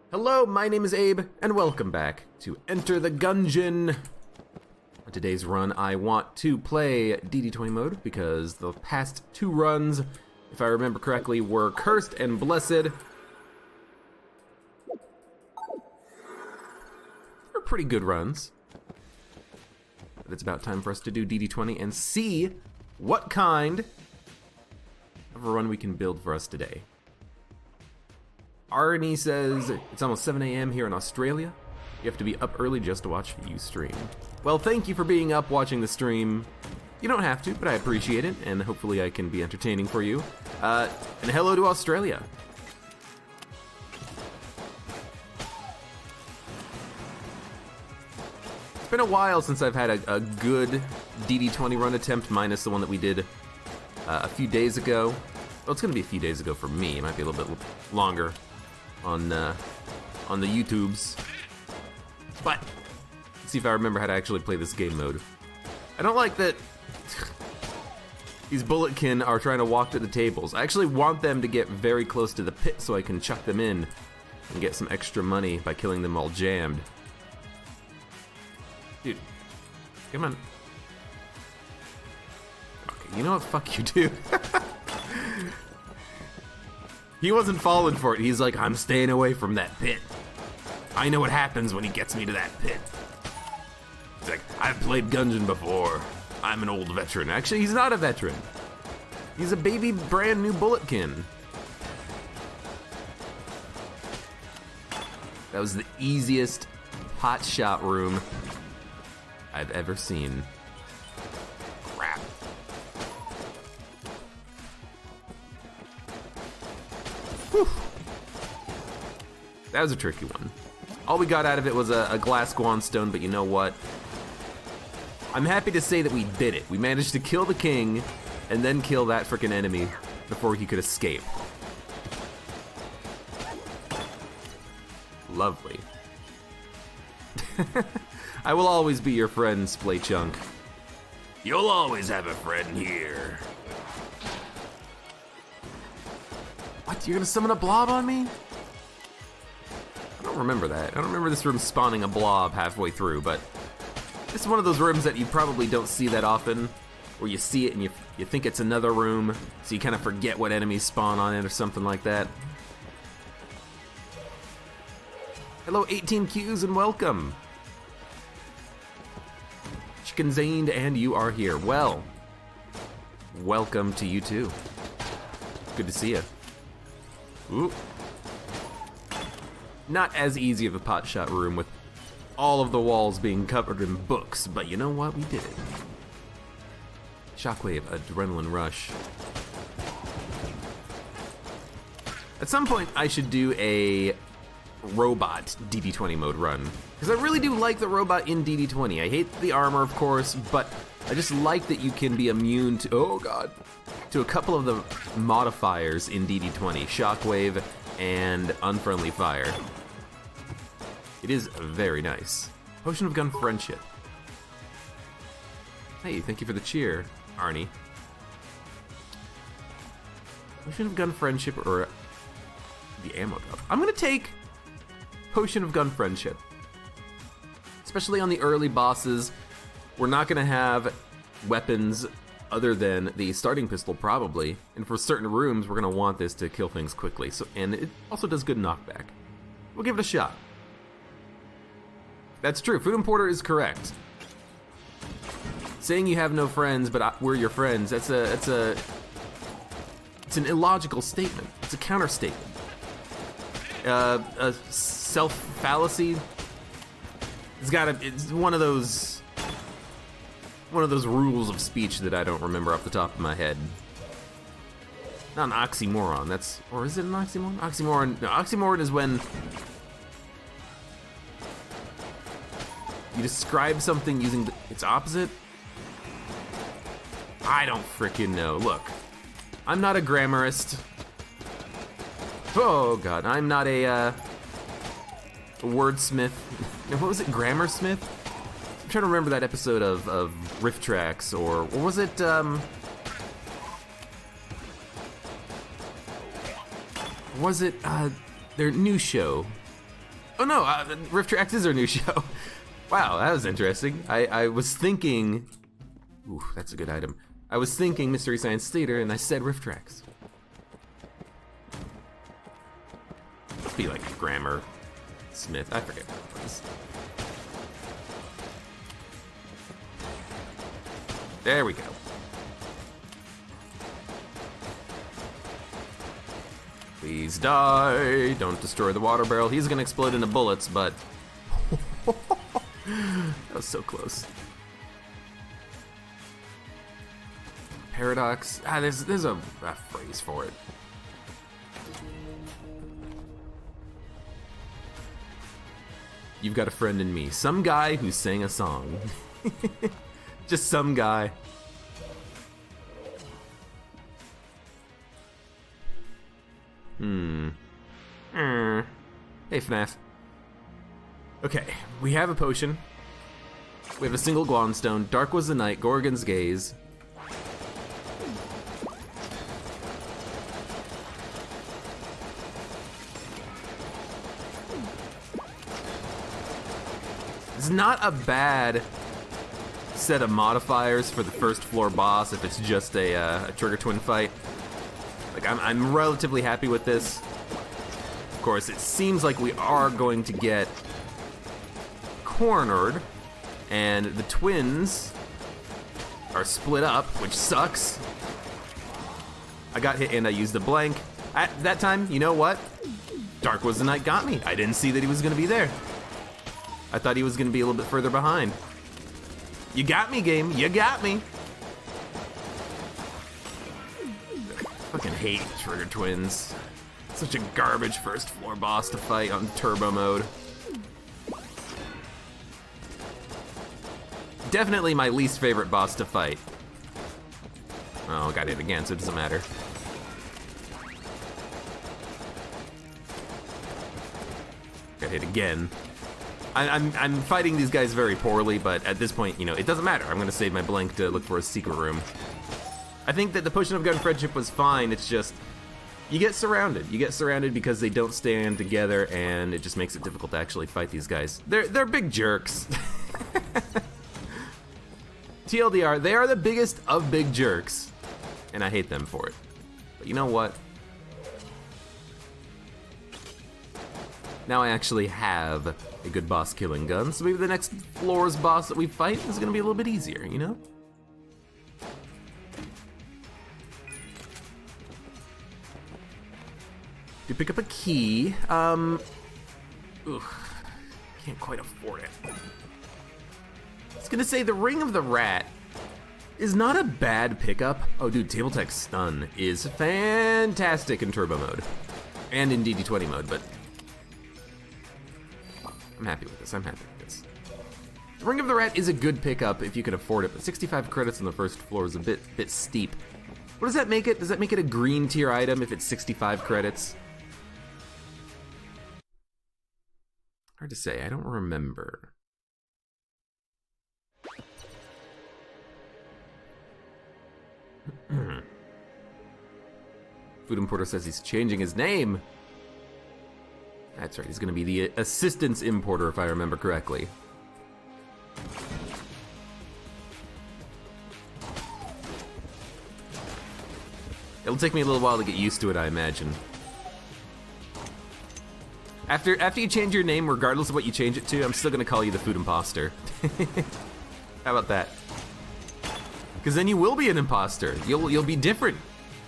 Hello, my name is Abe, and welcome back to Enter the Gungeon. On today's run, I want to play DD20 mode because the past two runs, if I remember correctly, were Cursed and Blessed. They're pretty good runs. But it's about time for us to do DD20 and see what kind of a run we can build for us today. Arnie says, it's almost 7 a.m. here in Australia. You have to be up early just to watch you stream. Well, thank you for being up watching the stream. You don't have to, but I appreciate it, and hopefully I can be entertaining for you. And hello to Australia. It's been a while since I've had a good DD20 run attempt, minus the one that we did a few days ago. Well, it's gonna be a few days ago for me. It might be a little bit longer on the YouTubes. But let's see if I remember how to actually play this game mode. I don't like that these bulletkin are trying to walk to the tables. I actually want them to get very close to the pit so I can chuck them in and get some extra money by killing them all jammed. Dude, come on. Okay, you know what? Fuck you, dude. He wasn't falling for it. He's like, I'm staying away from that pit. I know what happens when he gets me to that pit. He's like, I've played Gungeon before. I'm an old veteran. Actually, he's not a veteran. He's a baby brand new bulletkin. That was the easiest pot shot room I've ever seen. Crap. Whew. That was a tricky one. All we got out of it was a glass guanstone, but you know what? I'm happy to say that we did it. We managed to kill the king and then kill that frickin' enemy before he could escape. Lovely. I will always be your friend, Splaychunk. You'll always have a friend here. What, you're gonna summon a blob on me? I don't remember that. I don't remember this room spawning a blob halfway through, but this is one of those rooms that you probably don't see that often, where you see it and you think it's another room, so you kind of forget what enemies spawn on it or something like that. Hello 18Qs and welcome. Chicken Zaned and you are here. Well, welcome to you too. Good to see you. Ooh. Not as easy of a pot shot room with all of the walls being covered in books, but you know what? We did it. Shockwave, adrenaline rush. At some point, I should do a robot DD20 mode run, because I really do like the robot in DD20. I hate the armor, of course, but I just like that you can be immune to, oh god, to a couple of the modifiers in DD20, Shockwave and Unfriendly Fire. It is very nice. Potion of Gun Friendship. Hey, thank you for the cheer, Arnie. Potion of Gun Friendship or the ammo drop. I'm gonna take Potion of Gun Friendship. Especially on the early bosses, we're not gonna have weapons other than the starting pistol, probably. And for certain rooms, we're gonna want this to kill things quickly. So, and it also does good knockback. We'll give it a shot. That's true, Food Importer is correct. Saying you have no friends, but we're your friends, it's an illogical statement. It's a counter statement. A self-fallacy. It's one of those rules of speech that I don't remember off the top of my head. Not an oxymoron, or is it an oxymoron? Oxymoron is when you describe something using its opposite? I don't frickin' know. Look, I'm not a grammarist. Oh god, I'm not a wordsmith. What was it, Grammarsmith? I'm trying to remember that episode of Riff Tracks, or was it, their new show? Oh no, Rift Tracks is our new show. Wow, that was interesting. I was thinking... Ooh, that's a good item. I was thinking Mystery Science Theater, and I said Rift Tracks. Must be like Grammar Smith. I forget what it was. There we go. Please die. Don't destroy the water barrel. He's gonna explode into bullets, but... that was so close. Paradox. There's a phrase for it. You've got a friend in me. Some guy who sang a song. Just some guy. Hey, FNAF. Okay, we have a potion. We have a single Glonstone. Dark was the night. Gorgon's gaze. It's not a bad set of modifiers for the first floor boss if it's just a Trigger Twin fight. Like, I'm relatively happy with this. Of course, it seems like we are going to get cornered, and the twins are split up, which sucks. I got hit and I used a blank. At that time, you know what? Dark was the night got me. I didn't see that he was going to be there. I thought he was going to be a little bit further behind. You got me, game. You got me. Fucking hate Trigger Twins. Such a garbage first floor boss to fight on turbo mode. Definitely my least favorite boss to fight. Oh, got hit again, so it doesn't matter. Got hit again. I'm fighting these guys very poorly, but at this point, you know, it doesn't matter. I'm gonna save my blank to look for a secret room. I think that the Potion of Gun Friendship was fine. It's just, you get surrounded. You get surrounded because they don't stand together, and it just makes it difficult to actually fight these guys. They're big jerks. TLDR, they are the biggest of big jerks, and I hate them for it. But you know what? Now I actually have a good boss killing gun, so maybe the next floor's boss that we fight is gonna be a little bit easier, you know? You pick up a key. Can't quite afford it. I was gonna say the Ring of the Rat is not a bad pickup. Oh dude, Table Tech Stun is fantastic in turbo mode. And in DD20 mode, but I'm happy with this, I'm happy with this. The Ring of the Rat is a good pickup if you can afford it, but 65 credits on the first floor is a bit steep. What does that make it? Does that make it a green tier item if it's 65 credits? Hard to say, I don't remember. Food Importer says he's changing his name. That's right, he's gonna be the Assistance Importer if I remember correctly. It'll take me a little while to get used to it, I imagine. After you change your name, regardless of what you change it to, I'm still gonna call you the Food Imposter. How about that? Because then you will be an imposter. You'll be different.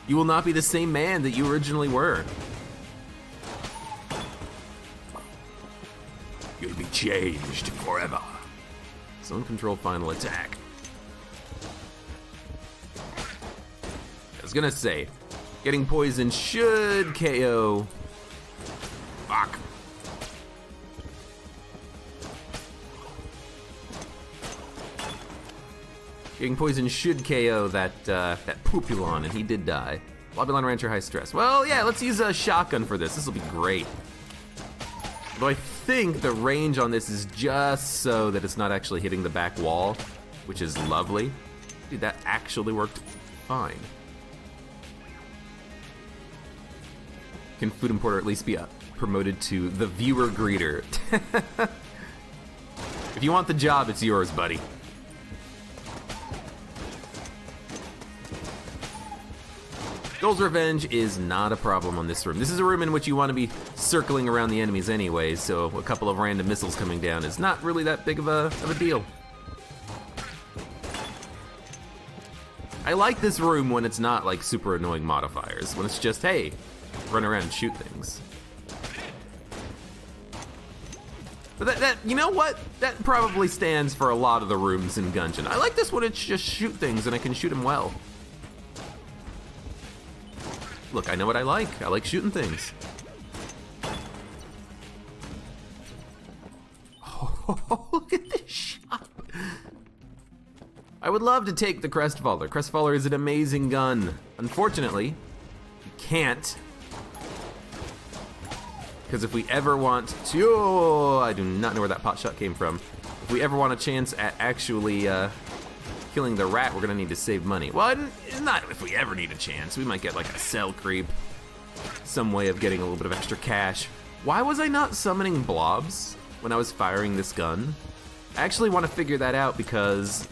You will not be the same man that you originally were. You'll be changed forever. Zone control final attack. I was gonna say, getting poisoned should KO. Fuck. Getting poisoned should KO that Poopulon, and he did die. Lobulon Rancher high stress. Well, yeah, let's use a shotgun for this. This will be great. Though I think the range on this is just so that it's not actually hitting the back wall, which is lovely. Dude, that actually worked fine. Can Food Importer at least be a promoted to the viewer greeter. If you want the job, it's yours, buddy. Ghoul's Revenge is not a problem on this room. This is a room in which you want to be circling around the enemies anyway, so a couple of random missiles coming down is not really that big of a deal. I like this room when it's not like super annoying modifiers, when it's just, hey, run around and shoot things. But that you know what? That probably stands for a lot of the rooms in Gungeon. I like this when it's just shoot things and I can shoot them well. Look, I know what I like. I like shooting things. Oh, look at this shot. I would love to take the Crestfaller. Crestfaller is an amazing gun. Unfortunately, you can't. Because if we ever want to... Oh, I do not know where that pot shot came from. If we ever want a chance at actually killing the rat, we're gonna need to save money. Well, not if we ever need a chance. We might get like a cell creep. Some way of getting a little bit of extra cash. Why was I not summoning blobs when I was firing this gun? I actually want to figure that out because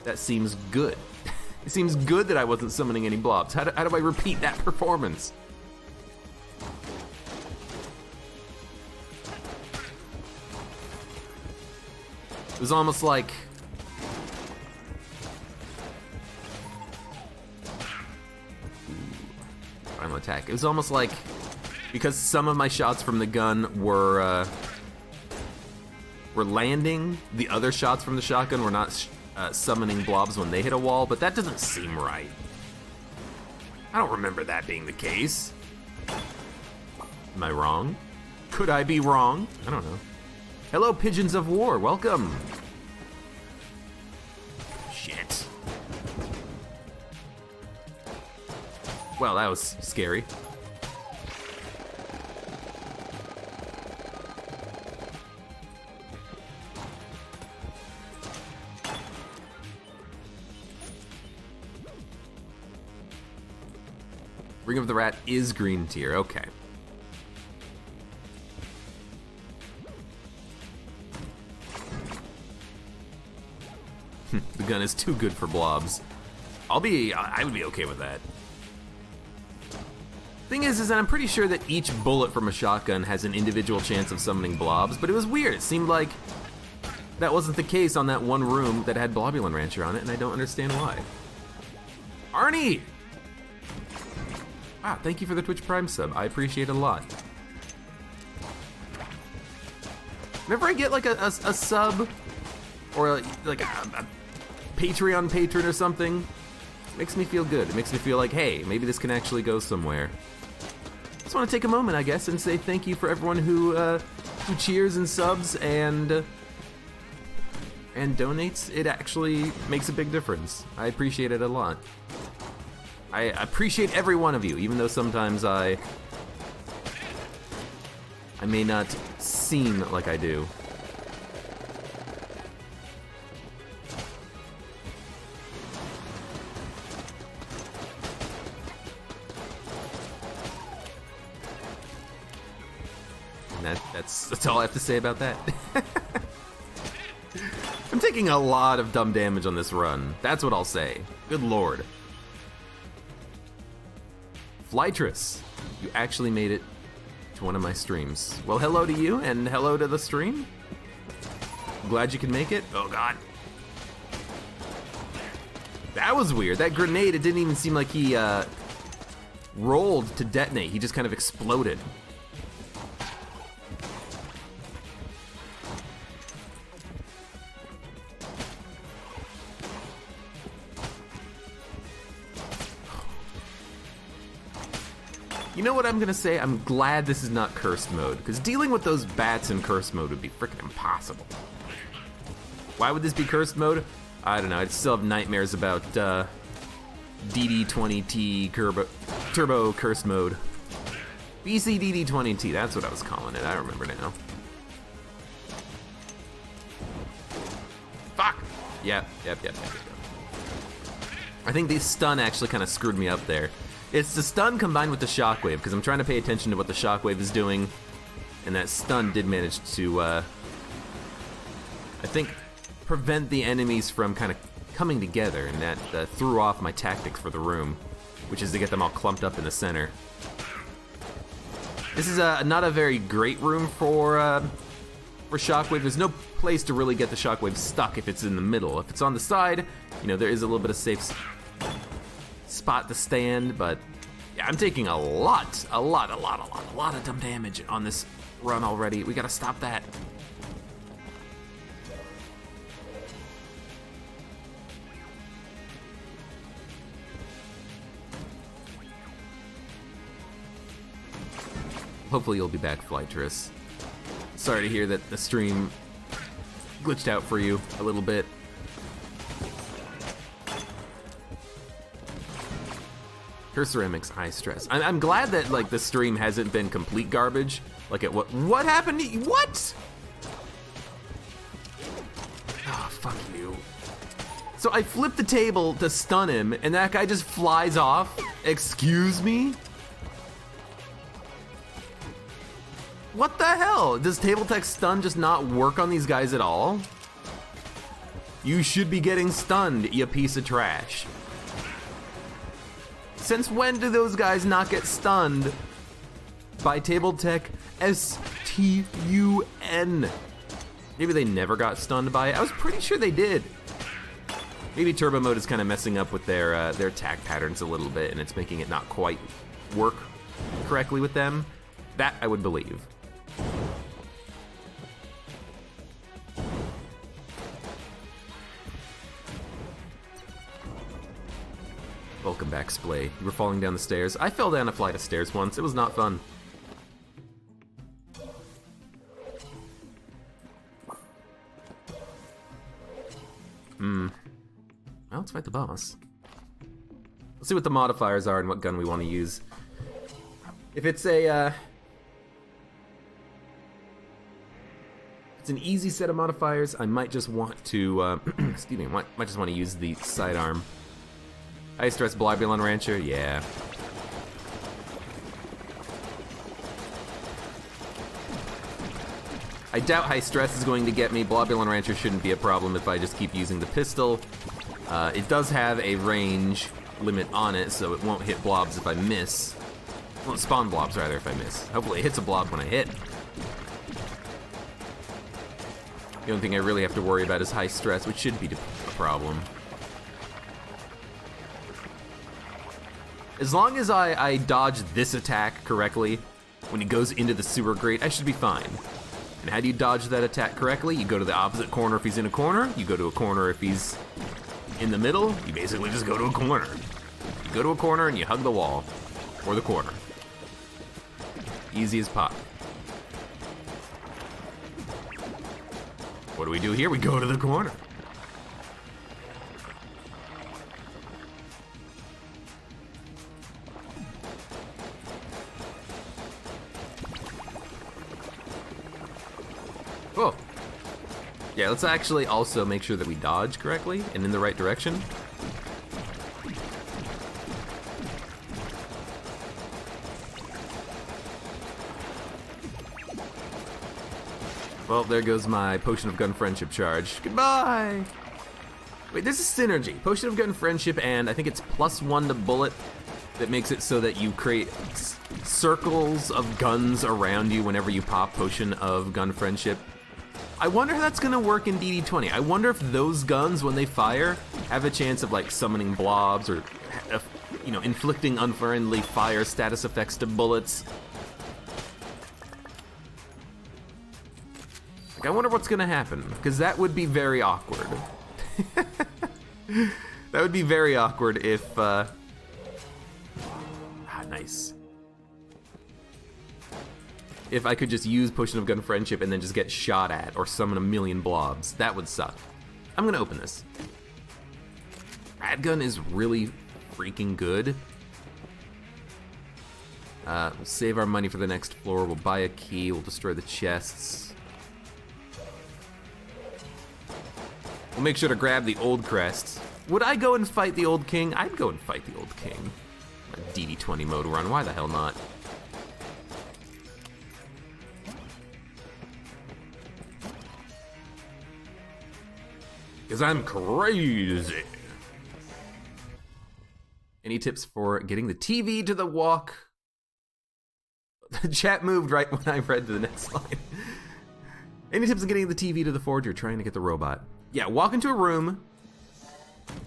that seems good. It seems good that I wasn't summoning any blobs. How do I repeat that performance? It was almost like... Final attack. It was almost like, because some of my shots from the gun were landing, the other shots from the shotgun were not summoning blobs when they hit a wall, but that doesn't seem right. I don't remember that being the case. Am I wrong? Could I be wrong? I don't know. Hello, Pigeons of War, welcome. Shit. Well, that was scary. Ring of the Rat is green tier, okay. The gun is too good for blobs. I would be okay with that. Thing is that I'm pretty sure that each bullet from a shotgun has an individual chance of summoning blobs, but it was weird. It seemed like that wasn't the case on that one room that had Blobulin Rancher on it, and I don't understand why. Arnie! Wow, thank you for the Twitch Prime sub. I appreciate it a lot. Whenever I get like a sub, or like a Patreon patron or something, it makes me feel good. It makes me feel like, hey, maybe this can actually go somewhere. Just want to take a moment, I guess, and say thank you for everyone who cheers and subs and donates. It actually makes a big difference. I appreciate it a lot. I appreciate every one of you, even though sometimes I may not seem like I do. And that's all I have to say about that. I'm taking a lot of dumb damage on this run. That's what I'll say. Good lord. Flytress, you actually made it to one of my streams. Well, hello to you, and hello to the stream. I'm glad you can make it. Oh god. That was weird. That grenade, it didn't even seem like he rolled to detonate. He just kind of exploded. You know what I'm gonna say? I'm glad this is not cursed mode, because dealing with those bats in cursed mode would be freaking impossible. Why would this be cursed mode? I don't know. I'd still have nightmares about DD20T Turbo cursed mode. BCDD20T, that's what I was calling it. I remember now. Fuck! Yep. I think the stun actually kind of screwed me up there. It's the stun combined with the shockwave, because I'm trying to pay attention to what the shockwave is doing, and that stun did manage to, I think, prevent the enemies from kind of coming together, and that threw off my tactic for the room, which is to get them all clumped up in the center. This is not a very great room for shockwave. There's no place to really get the shockwave stuck if it's in the middle. If it's on the side, you know, there is a little bit of safe spot to stand, but yeah, I'm taking a lot of dumb damage on this run already. We gotta stop that. Hopefully you'll be back, Flytress. Sorry to hear that the stream glitched out for you a little bit. Her ceramics, eye stress. I'm glad that like the stream hasn't been complete garbage. Like at what happened to you? What? Oh, fuck you. So I flipped the table to stun him, and that guy just flies off. Excuse me? What the hell? Does table tech stun just not work on these guys at all? You should be getting stunned, you piece of trash. Since when do those guys not get stunned by table tech S-T-U-N? Maybe they never got stunned by it. I was pretty sure they did. Maybe turbo mode is kind of messing up with their attack patterns a little bit, and it's making it not quite work correctly with them. That I would believe. Welcome back, Splay. You were falling down the stairs. I fell down a flight of stairs once. It was not fun. Well, let's fight the boss. Let's see what the modifiers are and what gun we want to use. If it's a, it's an easy set of modifiers, I might just want to, excuse me, might just want to use the sidearm. High stress Blobulon Rancher, yeah. I doubt high stress is going to get me. Blobulon Rancher shouldn't be a problem if I just keep using the pistol. It does have a range limit on it, so it won't hit blobs if I miss. Well, spawn blobs rather if I miss. Hopefully it hits a blob when I hit. The only thing I really have to worry about is high stress, which should be a problem. As long as I dodge this attack correctly, when he goes into the sewer grate, I should be fine. And how do you dodge that attack correctly? You go to the opposite corner if he's in a corner, you go to a corner if he's in the middle, you basically just go to a corner. You go to a corner and you hug the wall, or the corner. Easy as pop. What do we do here? We go to the corner. Oh. Yeah, let's actually also make sure that we dodge correctly and in the right direction. Well, there goes my Potion of Gun Friendship charge. Goodbye! Wait, there's a synergy. Potion of Gun Friendship, and I think it's +1 to bullet that makes it so that you create circles of guns around you whenever you pop Potion of Gun Friendship. I wonder how that's gonna work in DD20. I wonder if those guns, when they fire, have a chance of like summoning blobs or, you know, inflicting unfriendly fire status effects to bullets. Like, I wonder what's gonna happen, because that would be very awkward. That would be very awkward if, nice. If I could just use Potion of Gun Friendship and then just get shot at or summon a million blobs. That would suck. I'm gonna open this. Radgun is really freaking good. We'll save our money for the next floor. We'll buy a key. We'll destroy the chests. We'll make sure to grab the old crests. Would I go and fight the old king? I'd go and fight the old king. A DD20 mode run, why the hell not? Because I'm crazy. Any tips for getting the TV to the walk? The chat moved right when I read the next line. Any tips on getting the TV to the forge or trying to get the robot? Yeah, walk into a room,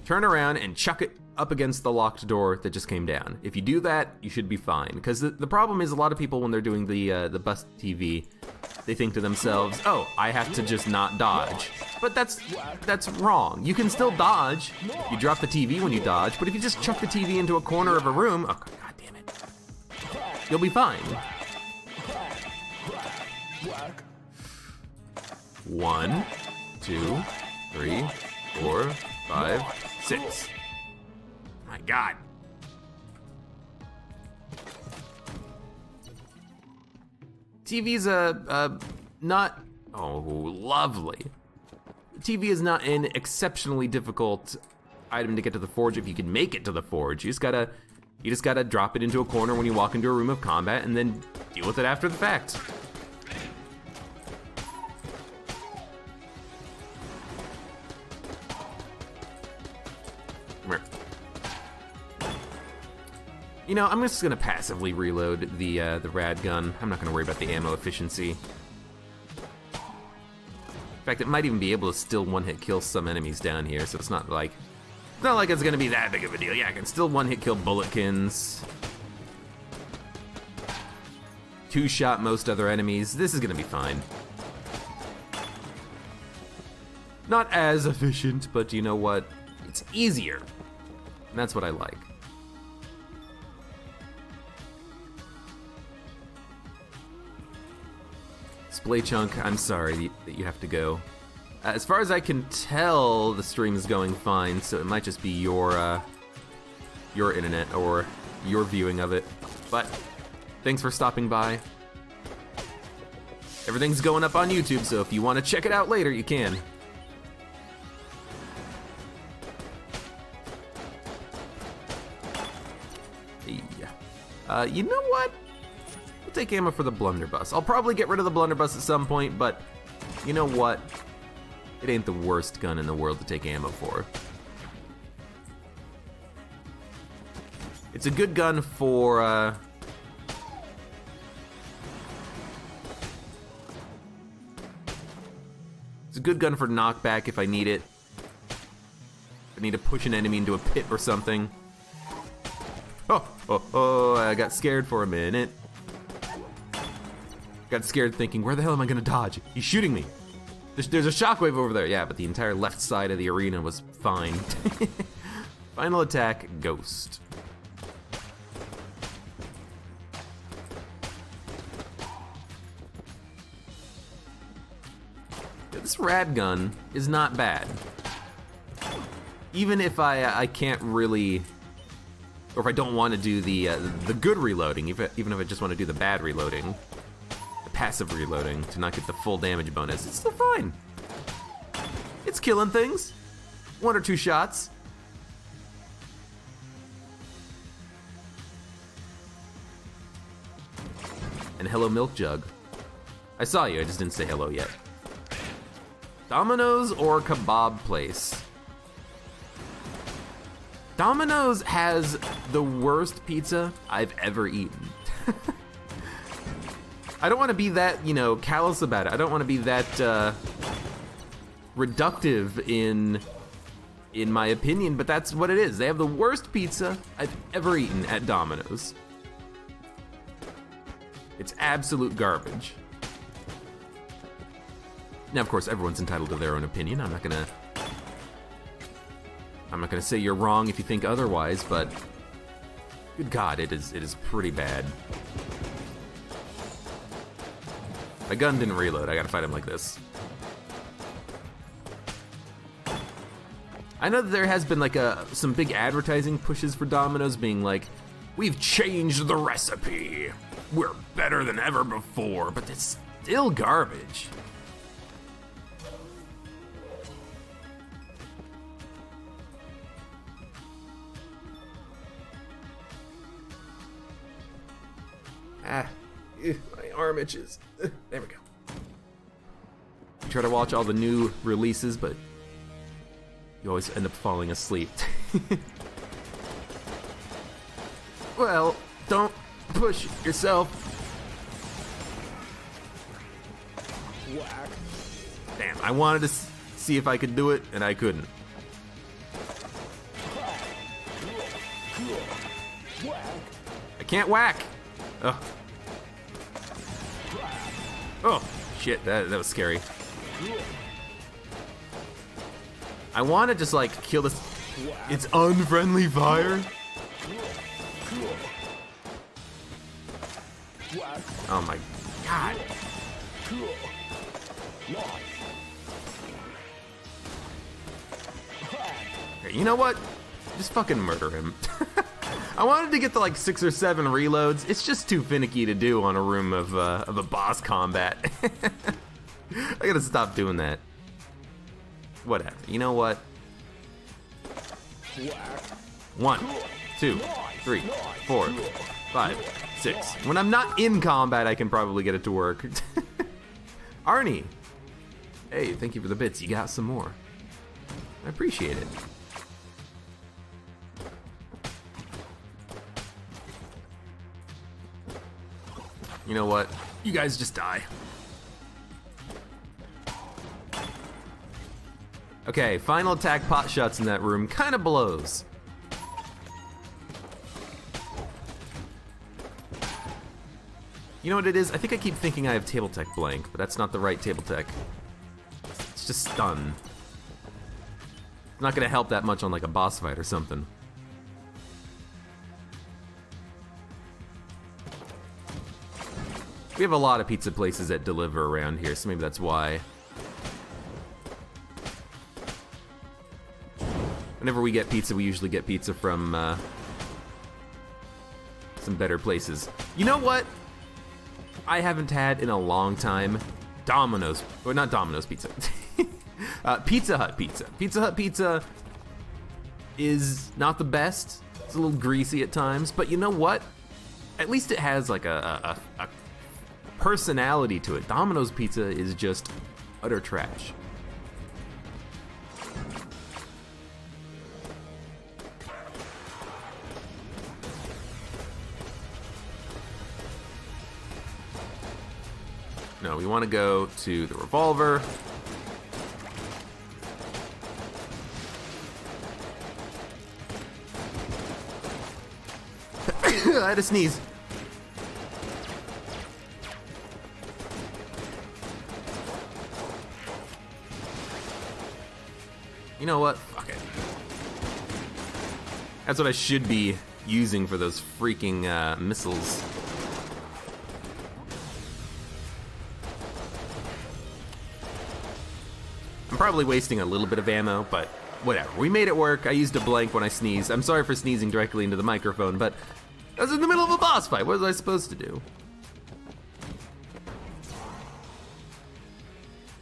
turn around, and chuck it up against the locked door that just came down. If you do that, you should be fine. Because the problem is a lot of people, when they're doing the bust TV, they think to themselves, oh, I have to just not dodge. But that's wrong. You can still dodge. You drop the TV when you dodge, but if you just chuck the TV into a corner of a room, oh, god damn it, you'll be fine. 1, 2, 3, 4, 5, 6. My god. TV's not, oh, lovely. TV is not an exceptionally difficult item to get to the forge if you can make it to the forge. You just gotta drop it into a corner when you walk into a room of combat and then deal with it after the fact. Come here. You know, I'm just gonna passively reload the rad gun. I'm not gonna worry about the ammo efficiency. In fact, it might even be able to still one-hit kill some enemies down here, so it's not like it's gonna be that big of a deal. Yeah, I can still one-hit kill bulletkins. Two-shot most other enemies. This is gonna be fine. Not as efficient, but you know what? It's easier. And that's what I like. Splay Chunk, I'm sorry that you have to go. As far as I can tell, the stream is going fine, so it might just be your internet or your viewing of it. But thanks for stopping by. Everything's going up on YouTube, so if you want to check it out later, you can. Yeah. You know what? We'll take ammo for the blunderbuss. I'll probably get rid of the blunderbuss at some point, but you know what? It ain't the worst gun in the world to take ammo for. It's a good gun for, it's a good gun for knockback if I need it. If I need to push an enemy into a pit or something. Oh, I got scared for a minute. Got scared thinking, where the hell am I gonna dodge? He's shooting me. There's a shockwave over there. Yeah, but the entire left side of the arena was fine. Final attack, Ghost. This rad gun is not bad. Even if I can't really, or if I don't want to do the good reloading, even if I just want to do the bad reloading, the passive reloading to not get the full damage bonus, it's still fine. It's killing things. 1 or 2 shots. And hello, Milk Jug. I saw you, I just didn't say hello yet. Domino's or Kebab Place? Domino's has the worst pizza I've ever eaten. I don't want to be that, callous about it. I don't want to be that reductive in my opinion, but that's what it is. They have the worst pizza I've ever eaten at Domino's. It's absolute garbage. Now, of course, everyone's entitled to their own opinion. I'm not gonna say you're wrong if you think otherwise, but good God, it is pretty bad. My gun didn't reload. I gotta fight him like this. I know that there has been like some big advertising pushes for Domino's being like, we've changed the recipe. We're better than ever before, but it's still garbage. My arm itches. There we go. Try to watch all the new releases, but you always end up falling asleep. Well, don't push yourself. Whack. Damn, I wanted to see if I could do it, and I couldn't. I can't whack. Ugh. Oh, shit, that was scary. I want to just, like, kill this. It's unfriendly fire. Oh my god. Okay, you know what? Just fucking murder him. I wanted to get the like 6 or 7 reloads. It's just too finicky to do on a room of a boss combat. I gotta stop doing that. Whatever. You know what? 1, 2, 3, 4, 5, 6. When I'm not in combat, I can probably get it to work. Arnie. Hey, thank you for the bits. You got some more. I appreciate it. You know what? You guys just die. Okay, final attack pot shots in that room kind of blows. You know what it is? I think I keep thinking I have table tech blank, but that's not the right table tech. It's just stun. It's not gonna help that much on like a boss fight or something. We have a lot of pizza places that deliver around here, so maybe that's why. Whenever we get pizza, we usually get pizza from some better places. You know what? I haven't had in a long time. Domino's, or not Domino's pizza. Pizza Hut pizza. Pizza Hut pizza is not the best. It's a little greasy at times, but you know what? At least it has like a personality to it. Domino's pizza is just utter trash. No, we want to go to the revolver. I had to sneeze. You know what? Fuck it. That's what I should be using for those freaking missiles. I'm probably wasting a little bit of ammo, but whatever. We made it work. I used a blank when I sneezed. I'm sorry for sneezing directly into the microphone, but I was in the middle of a boss fight. What was I supposed to do?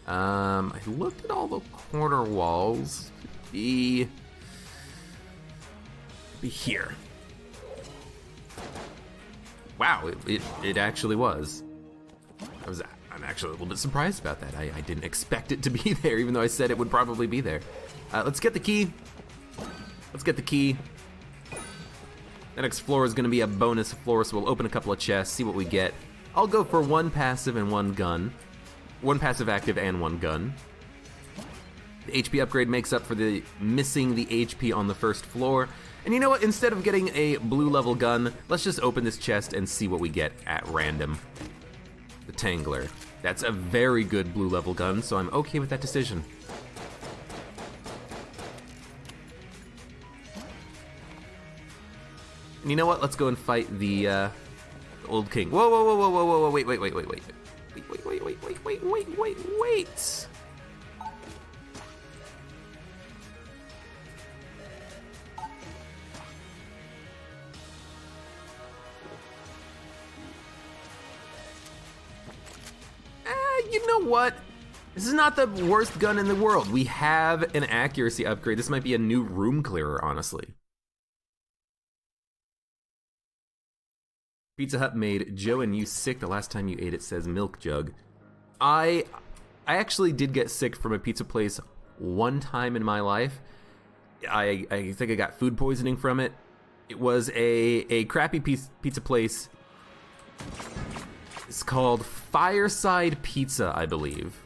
I looked at all the corner walls. Be here. Wow, it actually was. I'm actually a little bit surprised about that. I didn't expect it to be there, even though I said it would probably be there. Let's get the key. Let's get the key. The next floor is going to be a bonus floor, so we'll open a couple of chests, see what we get. I'll go for 1 passive and 1 gun. 1 passive active and 1 gun. The HP upgrade makes up for the missing the HP on the first floor. And you know what? Instead of getting a blue level gun, let's just open this chest and see what we get at random. The Tangler. That's a very good blue level gun, so I'm okay with that decision. And you know what? Let's go and fight the old king. Whoa, whoa, whoa, whoa, whoa, whoa, wait. You know what? This is not the worst gun in the world. We have an accuracy upgrade. This might be a new room clearer, honestly. Pizza Hut made Joe and you sick the last time you ate it, says Milk Jug. I actually did get sick from a pizza place one time in my life. I think I got food poisoning from it. It was a crappy pizza place. It's called Fireside Pizza, I believe.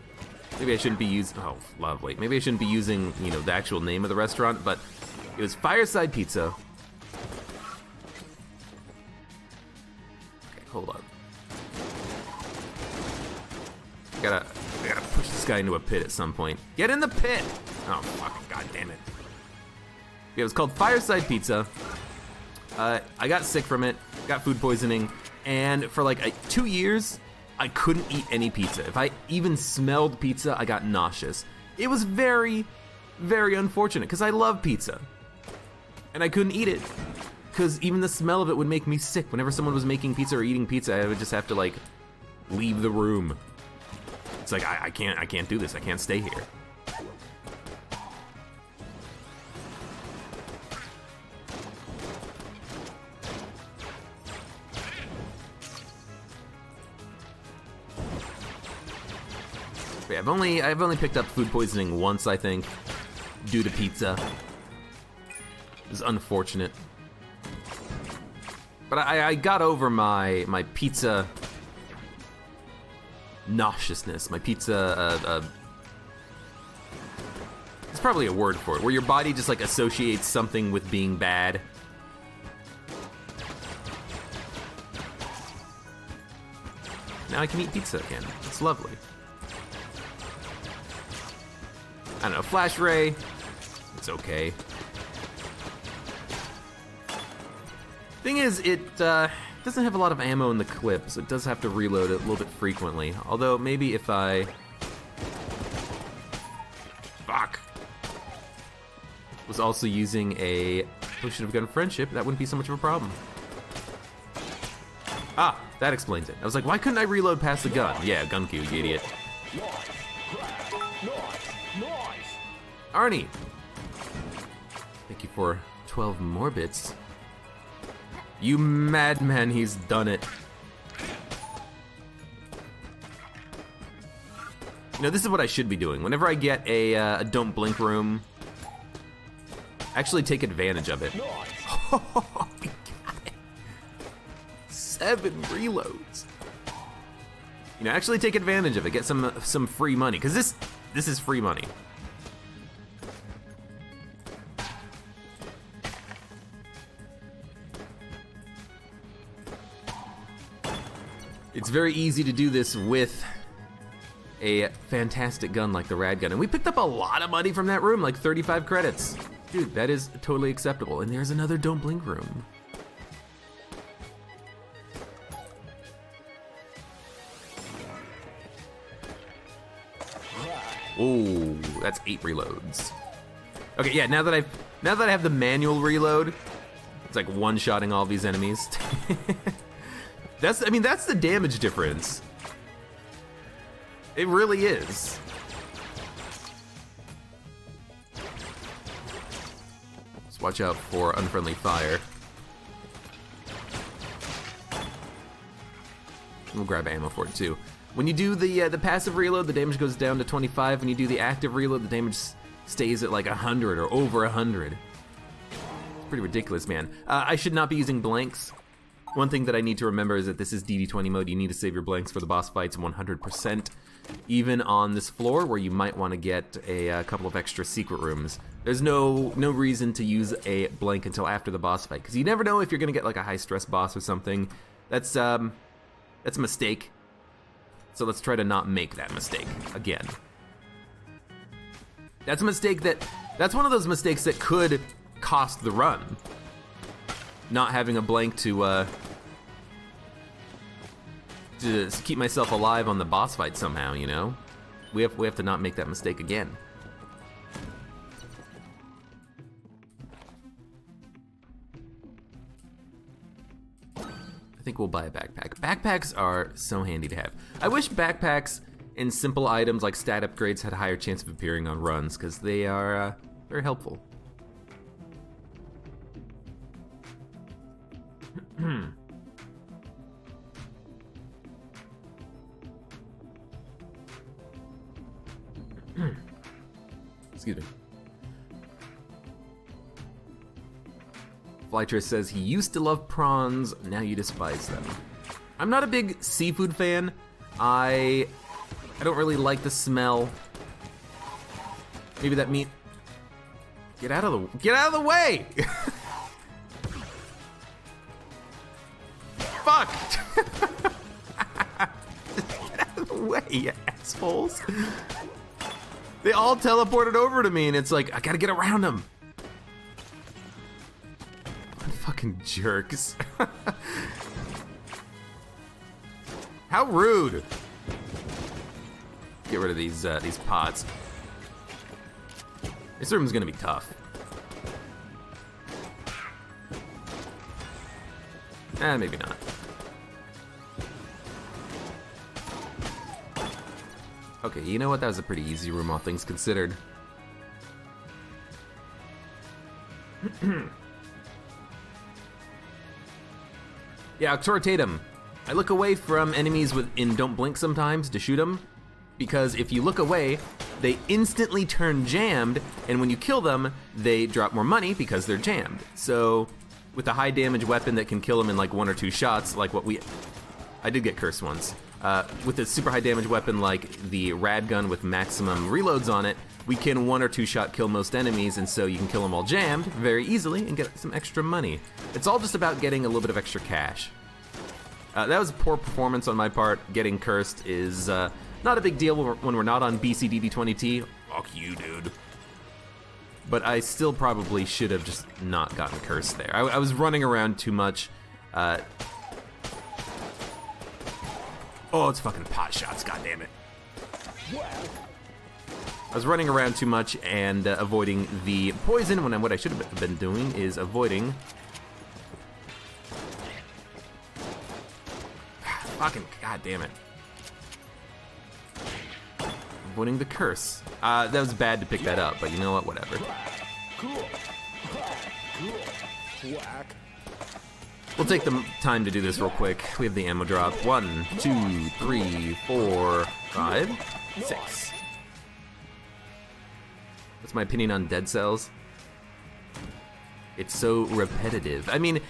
Maybe I shouldn't be using, oh, lovely. Maybe I shouldn't be using, you know, the actual name of the restaurant, but it was Fireside Pizza. Okay, hold on. I gotta push this guy into a pit at some point. Get in the pit! Oh, fucking god damn it. Yeah, it was called Fireside Pizza. I got sick from it, got food poisoning, and for like 2 years, I couldn't eat any pizza. If I even smelled pizza, I got nauseous. It was very, very unfortunate, because I love pizza. And I couldn't eat it, because even the smell of it would make me sick. Whenever someone was making pizza or eating pizza, I would just have to, like, leave the room. It's like, I can't do this, I can't stay here. Yeah, I've only picked up food poisoning once, I think, due to pizza. It was unfortunate. But I got over my pizza nauseousness, my pizza, it's probably a word for it, where your body just like associates something with being bad. Now I can eat pizza again. It's lovely. I don't know, Flash Ray, it's okay. Thing is, it doesn't have a lot of ammo in the clip, so it does have to reload it a little bit frequently. Although, maybe if I... Fuck! Was also using a Potion of Gun Friendship, that wouldn't be so much of a problem. Ah, that explains it. I was like, why couldn't I reload past the gun? Yeah, gun queue, you idiot. Arnie! Thank you for 12 more bits. You madman, he's done it. You know, this is what I should be doing. Whenever I get a don't blink room, actually take advantage of it. Oh, you got it. 7 reloads. You know, actually take advantage of it. Get some free money, because this is free money. It's very easy to do this with a fantastic gun like the rad gun. And we picked up a lot of money from that room, like 35 credits. Dude, that is totally acceptable. And there's another don't blink room. Oh, that's 8 reloads. Okay, yeah, now that I have the manual reload, it's like one-shotting all these enemies. That's the damage difference. It really is. Just watch out for unfriendly fire. We'll grab ammo for it too. When you do the passive reload, the damage goes down to 25. When you do the active reload, the damage stays at like 100 or over 100. It's pretty ridiculous, man. I should not be using blanks. One thing that I need to remember is that this is DD20 mode. You need to save your blanks for the boss fights 100%. Even on this floor where you might want to get a couple of extra secret rooms. There's no reason to use a blank until after the boss fight, because you never know if you're gonna get like a high stress boss or something. That's a mistake. So let's try to not make that mistake again. That's one of those mistakes that could cost the run. Not having a blank to keep myself alive on the boss fight somehow, you know? We have to not make that mistake again. I think we'll buy a backpack. Backpacks are so handy to have. I wish backpacks and simple items like stat upgrades had a higher chance of appearing on runs, because they are very helpful. Excuse me. Flytrace says he used to love prawns, now you despise them. I'm not a big seafood fan. I don't really like the smell. Maybe that meat. Get out of the way! Fuck! Get out of the way, you assholes! They all teleported over to me, and it's like I gotta get around them. Fucking jerks! How rude! Get rid of these pots. This room's gonna be tough. Maybe not. Okay, you know what? That was a pretty easy room, all things considered. Yeah, authoritatum. I look away from enemies in Don't Blink sometimes to shoot them, because if you look away, they instantly turn jammed, and when you kill them, they drop more money because they're jammed. So, with a high damage weapon that can kill them in like 1 or 2 shots, like I did get cursed once. With a super high damage weapon like the rad gun with maximum reloads on it, we can 1 or 2 shot kill most enemies, and so you can kill them all jammed very easily and get some extra money. It's all just about getting a little bit of extra cash. That was poor performance on my part. Getting cursed is not a big deal when we're not on BCDD20T. Fuck you, dude. But I still probably should have just not gotten cursed there. I was running around too much. Oh, it's fucking pot shots, goddammit. I was running around too much and avoiding the poison when what I should have been doing is avoiding... Fucking goddammit. Avoiding the curse. That was bad to pick that up, but you know what, whatever. We'll take the time to do this real quick. We have the ammo drop. 1, 2, 3, 4, 5, 6. What's my opinion on Dead Cells? It's so repetitive. I mean,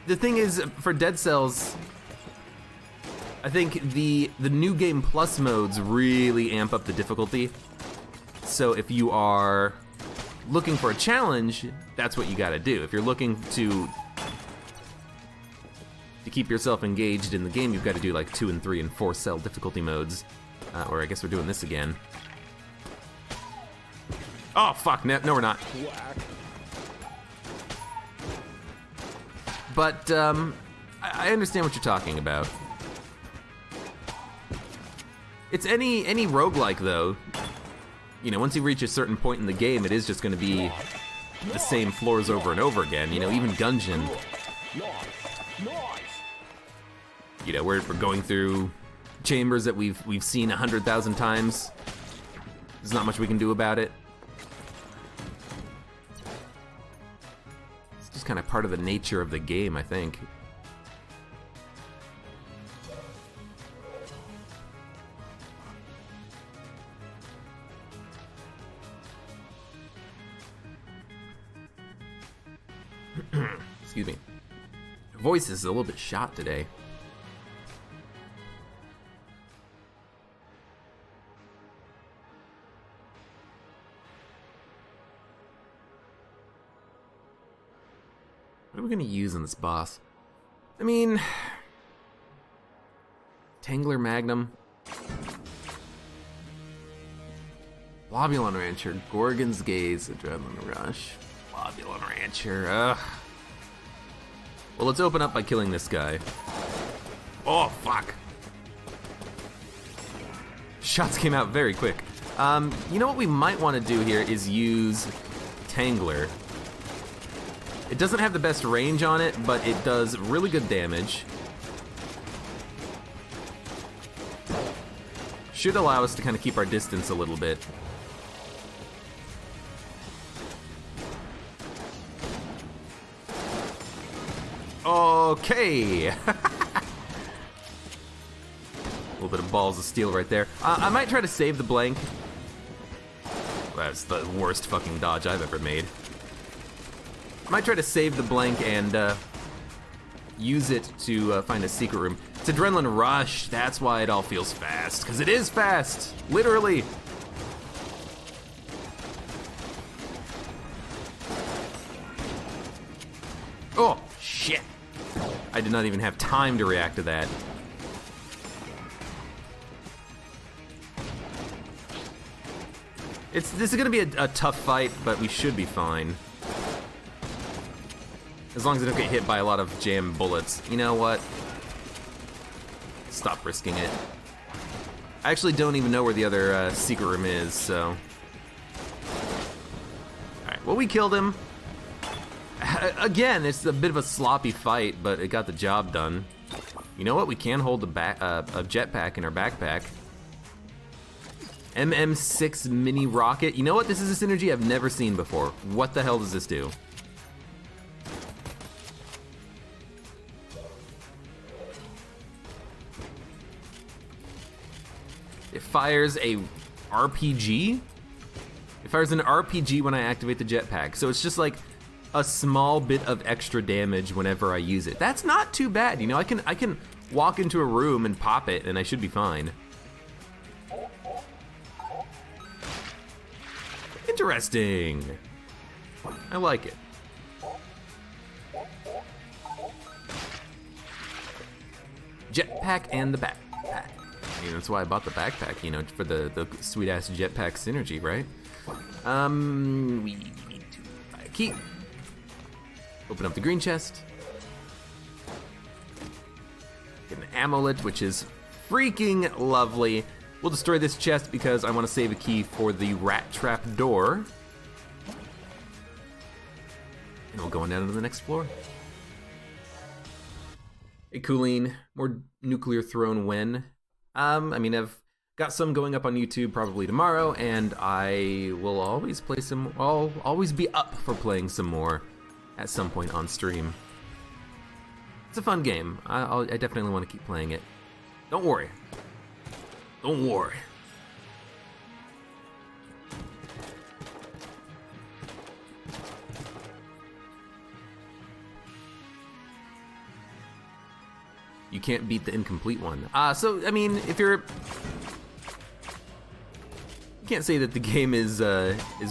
the thing is, for Dead Cells, I think the new game plus modes really amp up the difficulty. So if you are looking for a challenge, that's what you gotta do. If you're looking to keep yourself engaged in the game, you've got to do like 2 and 3 and 4 cell difficulty modes. Or I guess we're doing this again. Oh fuck, no we're not. But I understand what you're talking about. It's any roguelike though. You know, once you reach a certain point in the game, it is just going to be the same floors over and over again. You know, even Gungeon. You know, we're going through chambers that we've seen 100,000 times. There's not much we can do about it. It's just kind of part of the nature of the game, I think. Excuse me. Voice is a little bit shot today. What are we gonna use in this boss? I mean, Tangler Magnum, Globulon Rancher, Gorgon's Gaze, Adrenaline Rush, Globulon Rancher, ugh. Well, let's open up by killing this guy. Oh, fuck. Shots came out very quick. You know what we might want to do here is use Tangler. It doesn't have the best range on it, but it does really good damage. Should allow us to kind of keep our distance a little bit. Okay. We'll bit of balls of steel right there. I might try to save the blank. That's the worst fucking dodge I've ever made. I might try to save the blank and use it to find a secret room. It's Adrenaline Rush, that's why it all feels fast, because it is fast, literally. Oh, shit. I did not even have time to react to that. This is gonna be a tough fight, but we should be fine. As long as I don't get hit by a lot of jam bullets. You know what? Stop risking it. I actually don't even know where the other secret room is, so. Alright, well, we killed him. Again, it's a bit of a sloppy fight, but it got the job done. You know what? We can hold a jetpack in our backpack. MM6 mini rocket. You know what? This is a synergy I've never seen before. What the hell does this do? It fires a RPG? It fires an RPG when I activate the jetpack. So it's just like a small bit of extra damage whenever I use it. That's not too bad, you know. I can walk into a room and pop it and I should be fine. Interesting. I like it. Jetpack and the backpack. I mean, that's why I bought the backpack, you know, for the sweet ass jetpack synergy, right? We need to buy a key. Open up the green chest. Get an amulet, which is freaking lovely. We'll destroy this chest because I want to save a key for the rat trap door. And we'll go on down to the next floor. Hey, Chillin, more nuclear throne when? I mean, I've got some going up on YouTube probably tomorrow, and I will always play some. I'll always be up for playing some more at some point on stream. It's a fun game. I definitely want to keep playing it. Don't worry. Don't worry. You can't beat the incomplete one. So, I mean, if you're... You can't say that the game is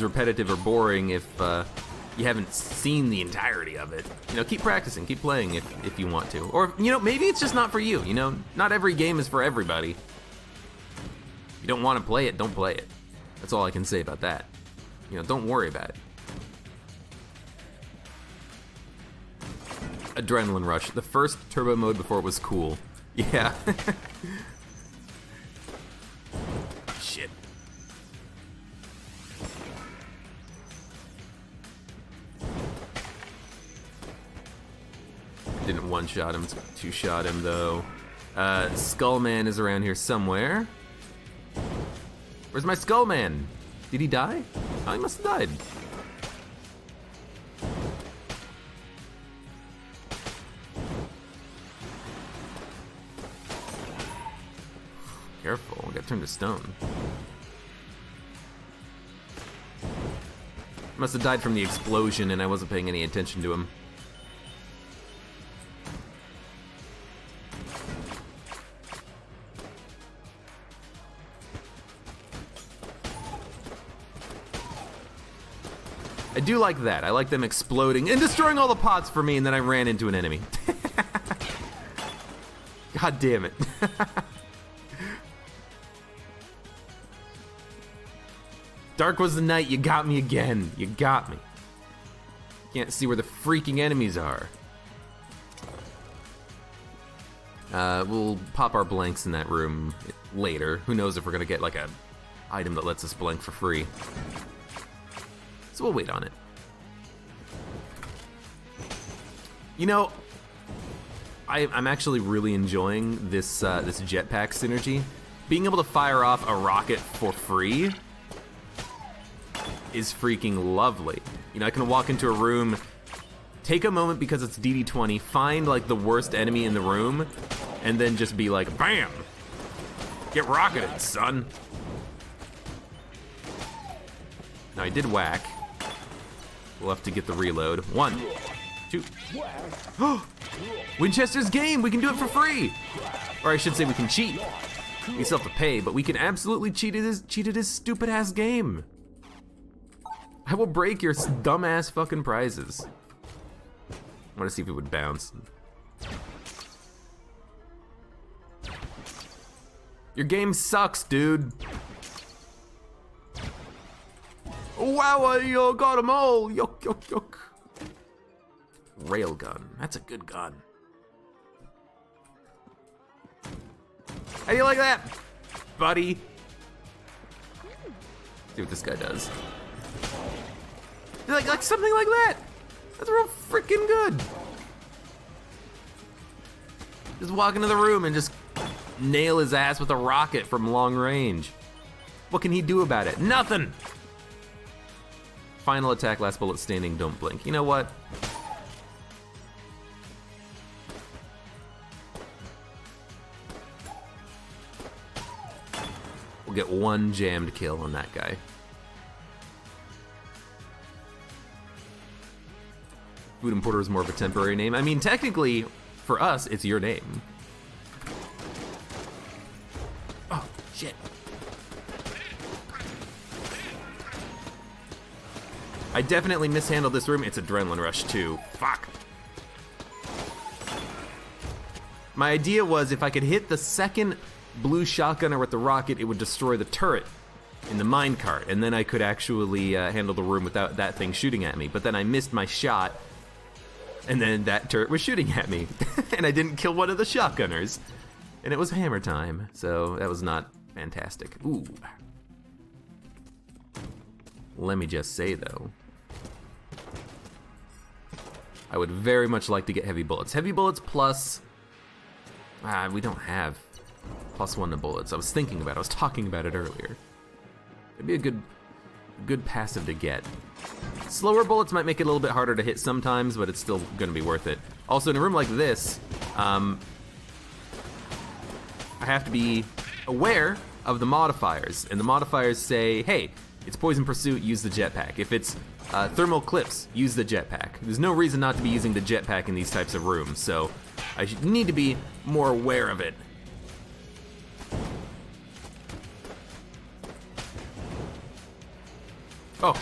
repetitive or boring if you haven't seen the entirety of it. You know, keep practicing, keep playing if you want to. Or, you know, maybe it's just not for you, you know? Not every game is for everybody. If you don't want to play it, don't play it. That's all I can say about that. You know, don't worry about it. Adrenaline Rush, the first turbo mode before it was cool. Yeah. Shit. Didn't one-shot him, two-shot him though. Skullman is around here somewhere. Where's my Skullman? Did he die? Oh, he must have died. Careful, I got turned to stone. Must have died from the explosion and I wasn't paying any attention to him. I do like that. I like them exploding and destroying all the pots for me, and then I ran into an enemy. God damn it. Dark was the night, you got me again. You got me. Can't see where the freaking enemies are. We'll pop our blanks in that room later. Who knows if we're gonna get like a item that lets us blank for free. So we'll wait on it. You know, I'm actually really enjoying this this jetpack synergy. Being able to fire off a rocket for free is freaking lovely. You know, I can walk into a room, take a moment because it's DD20, find like the worst enemy in the room, and then just be like, BAM! Get rocketed, son. Now I did whack. We'll have to get the reload. 1, 2. Winchester's game, we can do it for free. Or I should say we can cheat. We still have to pay, but we can absolutely cheat at his stupid ass game. I will break your dumb ass fucking prizes. I want to see if it would bounce. Your game sucks, dude. Wow, you got them all. Yuck, yuck, yuck. Railgun. That's a good gun. How do you like that, buddy? See what this guy does. Like something like that. That's real freaking good. Just walk into the room and just nail his ass with a rocket from long range. What can he do about it? Nothing. Final attack, last bullet standing, don't blink. You know what? We'll get 1 jammed kill on that guy. Food Importer is more of a temporary name. I mean, technically, for us, it's your name. Oh, shit. I definitely mishandled this room. It's Adrenaline Rush too. Fuck. My idea was if I could hit the second blue shotgunner with the rocket, it would destroy the turret in the minecart, and then I could actually handle the room without that thing shooting at me. But then I missed my shot, and then that turret was shooting at me, and I didn't kill one of the shotgunners. And it was hammer time, so that was not fantastic. Ooh. Let me just say, though, I would very much like to get heavy bullets. Heavy bullets plus... we don't have +1 to bullets. I was thinking about it. I was talking about it earlier. It'd be a good passive to get. Slower bullets might make it a little bit harder to hit sometimes, but it's still going to be worth it. Also, in a room like this, I have to be aware of the modifiers. And the modifiers say, hey, it's Poison Pursuit, use the jetpack. If it's Thermal Clips, use the jetpack. There's no reason not to be using the jetpack in these types of rooms, so I need to be more aware of it. Oh.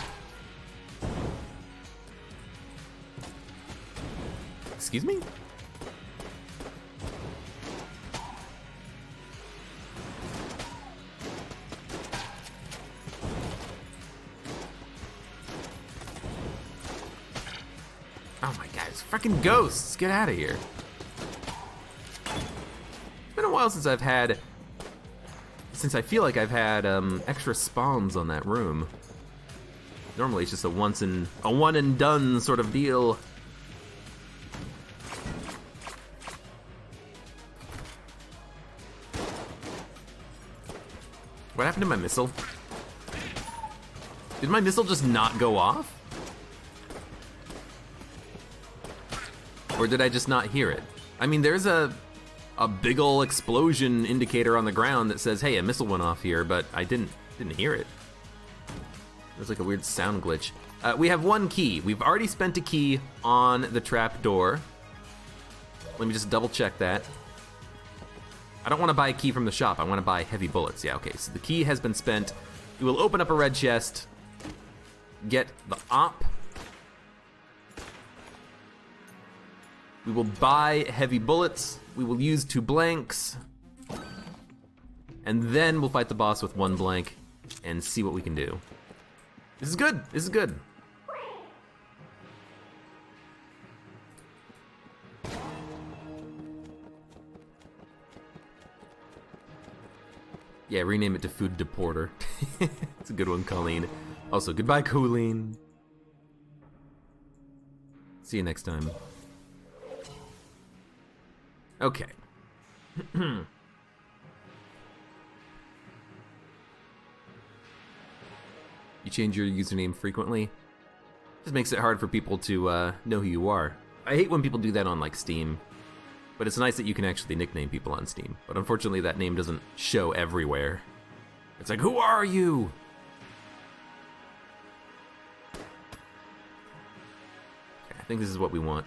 Excuse me? Oh my god, it's freaking ghosts! Get out of here. It's been a while since I feel like I've had extra spawns on that room. Normally it's just a one and done sort of deal. What happened to my missile? Did my missile just not go off? Or did I just not hear it? I mean, there's a big ol' explosion indicator on the ground that says, hey, a missile went off here, but I didn't hear it. There's like a weird sound glitch. We have 1 key. We've already spent a key on the trap door. Let me just double check that. I don't want to buy a key from the shop. I want to buy heavy bullets. Yeah, okay, so the key has been spent. We will open up a red chest, get the op. We will buy heavy bullets. We will use 2 blanks. And then we'll fight the boss with 1 blank and see what we can do. This is good. This is good. Yeah, rename it to Food Deporter. It's a good one, Colleen. Also, goodbye, Colleen. See you next time. Okay. You change your username frequently. Just makes it hard for people to know who you are. I hate when people do that on like Steam. But it's nice that you can actually nickname people on Steam. But unfortunately, that name doesn't show everywhere. It's like, who are you? Okay, I think this is what we want.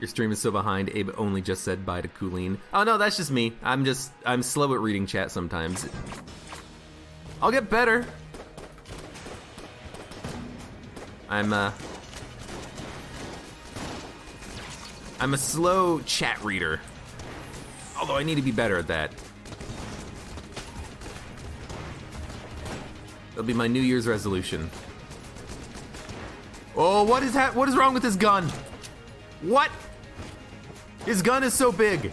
Your stream is so behind, Abe only just said bye to Coolene. Oh no, that's just me. I'm slow at reading chat sometimes. I'll get better. I'm a slow chat reader. Although I need to be better at that. That'll be my New Year's resolution. Oh, what is wrong with this gun? What? His gun is so big.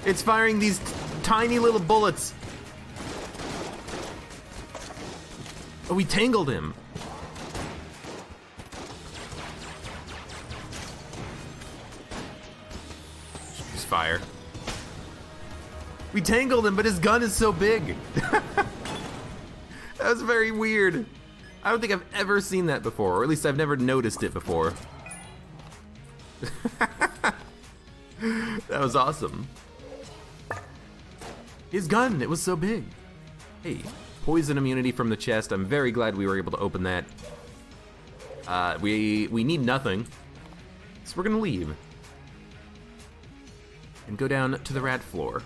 It's firing these tiny little bullets. Oh, we tangled him. Just fire. We tangled him, but his gun is so big. That was very weird. I don't think I've ever seen that before, or at least I've never noticed it before. That was awesome. His gun, it was so big. Hey, poison immunity from the chest. I'm very glad we were able to open that. We need nothing, so we're gonna leave. And go down to the rat floor.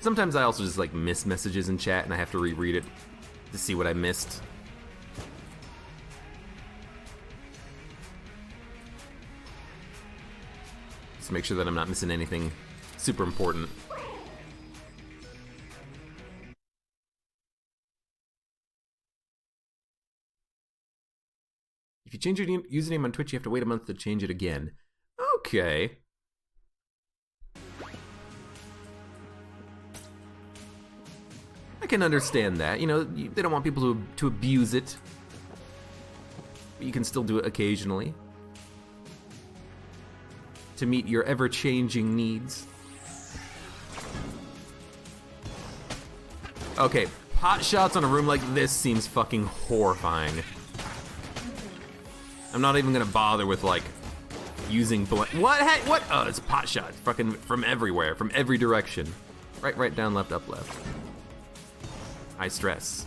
Sometimes I also just like miss messages in chat and I have to reread it to see what I missed. Just to make sure that I'm not missing anything super important. If you change your username on Twitch, you have to wait a month to change it again. Okay. I can understand that. You know, they don't want people to abuse it. But you can still do it occasionally. To meet your ever-changing needs. Okay, pot shots on a room like this seems fucking horrifying. I'm not even gonna bother with, like, using what? Hey, what? Oh, it's pot shots. Fucking from everywhere, from every direction. Right, down, left, up, left. High stress.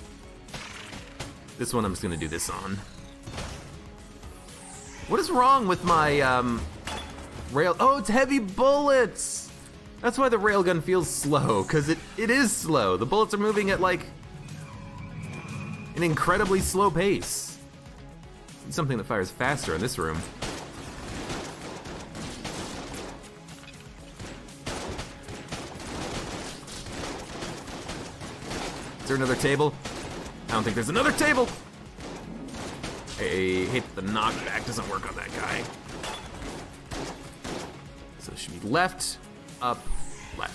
This one I'm just gonna do this on. What is wrong with my, rail? Oh, it's heavy bullets! That's why the railgun feels slow, because it is slow. The bullets are moving at, like, an incredibly slow pace. It's something that fires faster in this room. Is there another table? I don't think there's another table! I hate that the knockback doesn't work on that guy. So it should be left, up, left.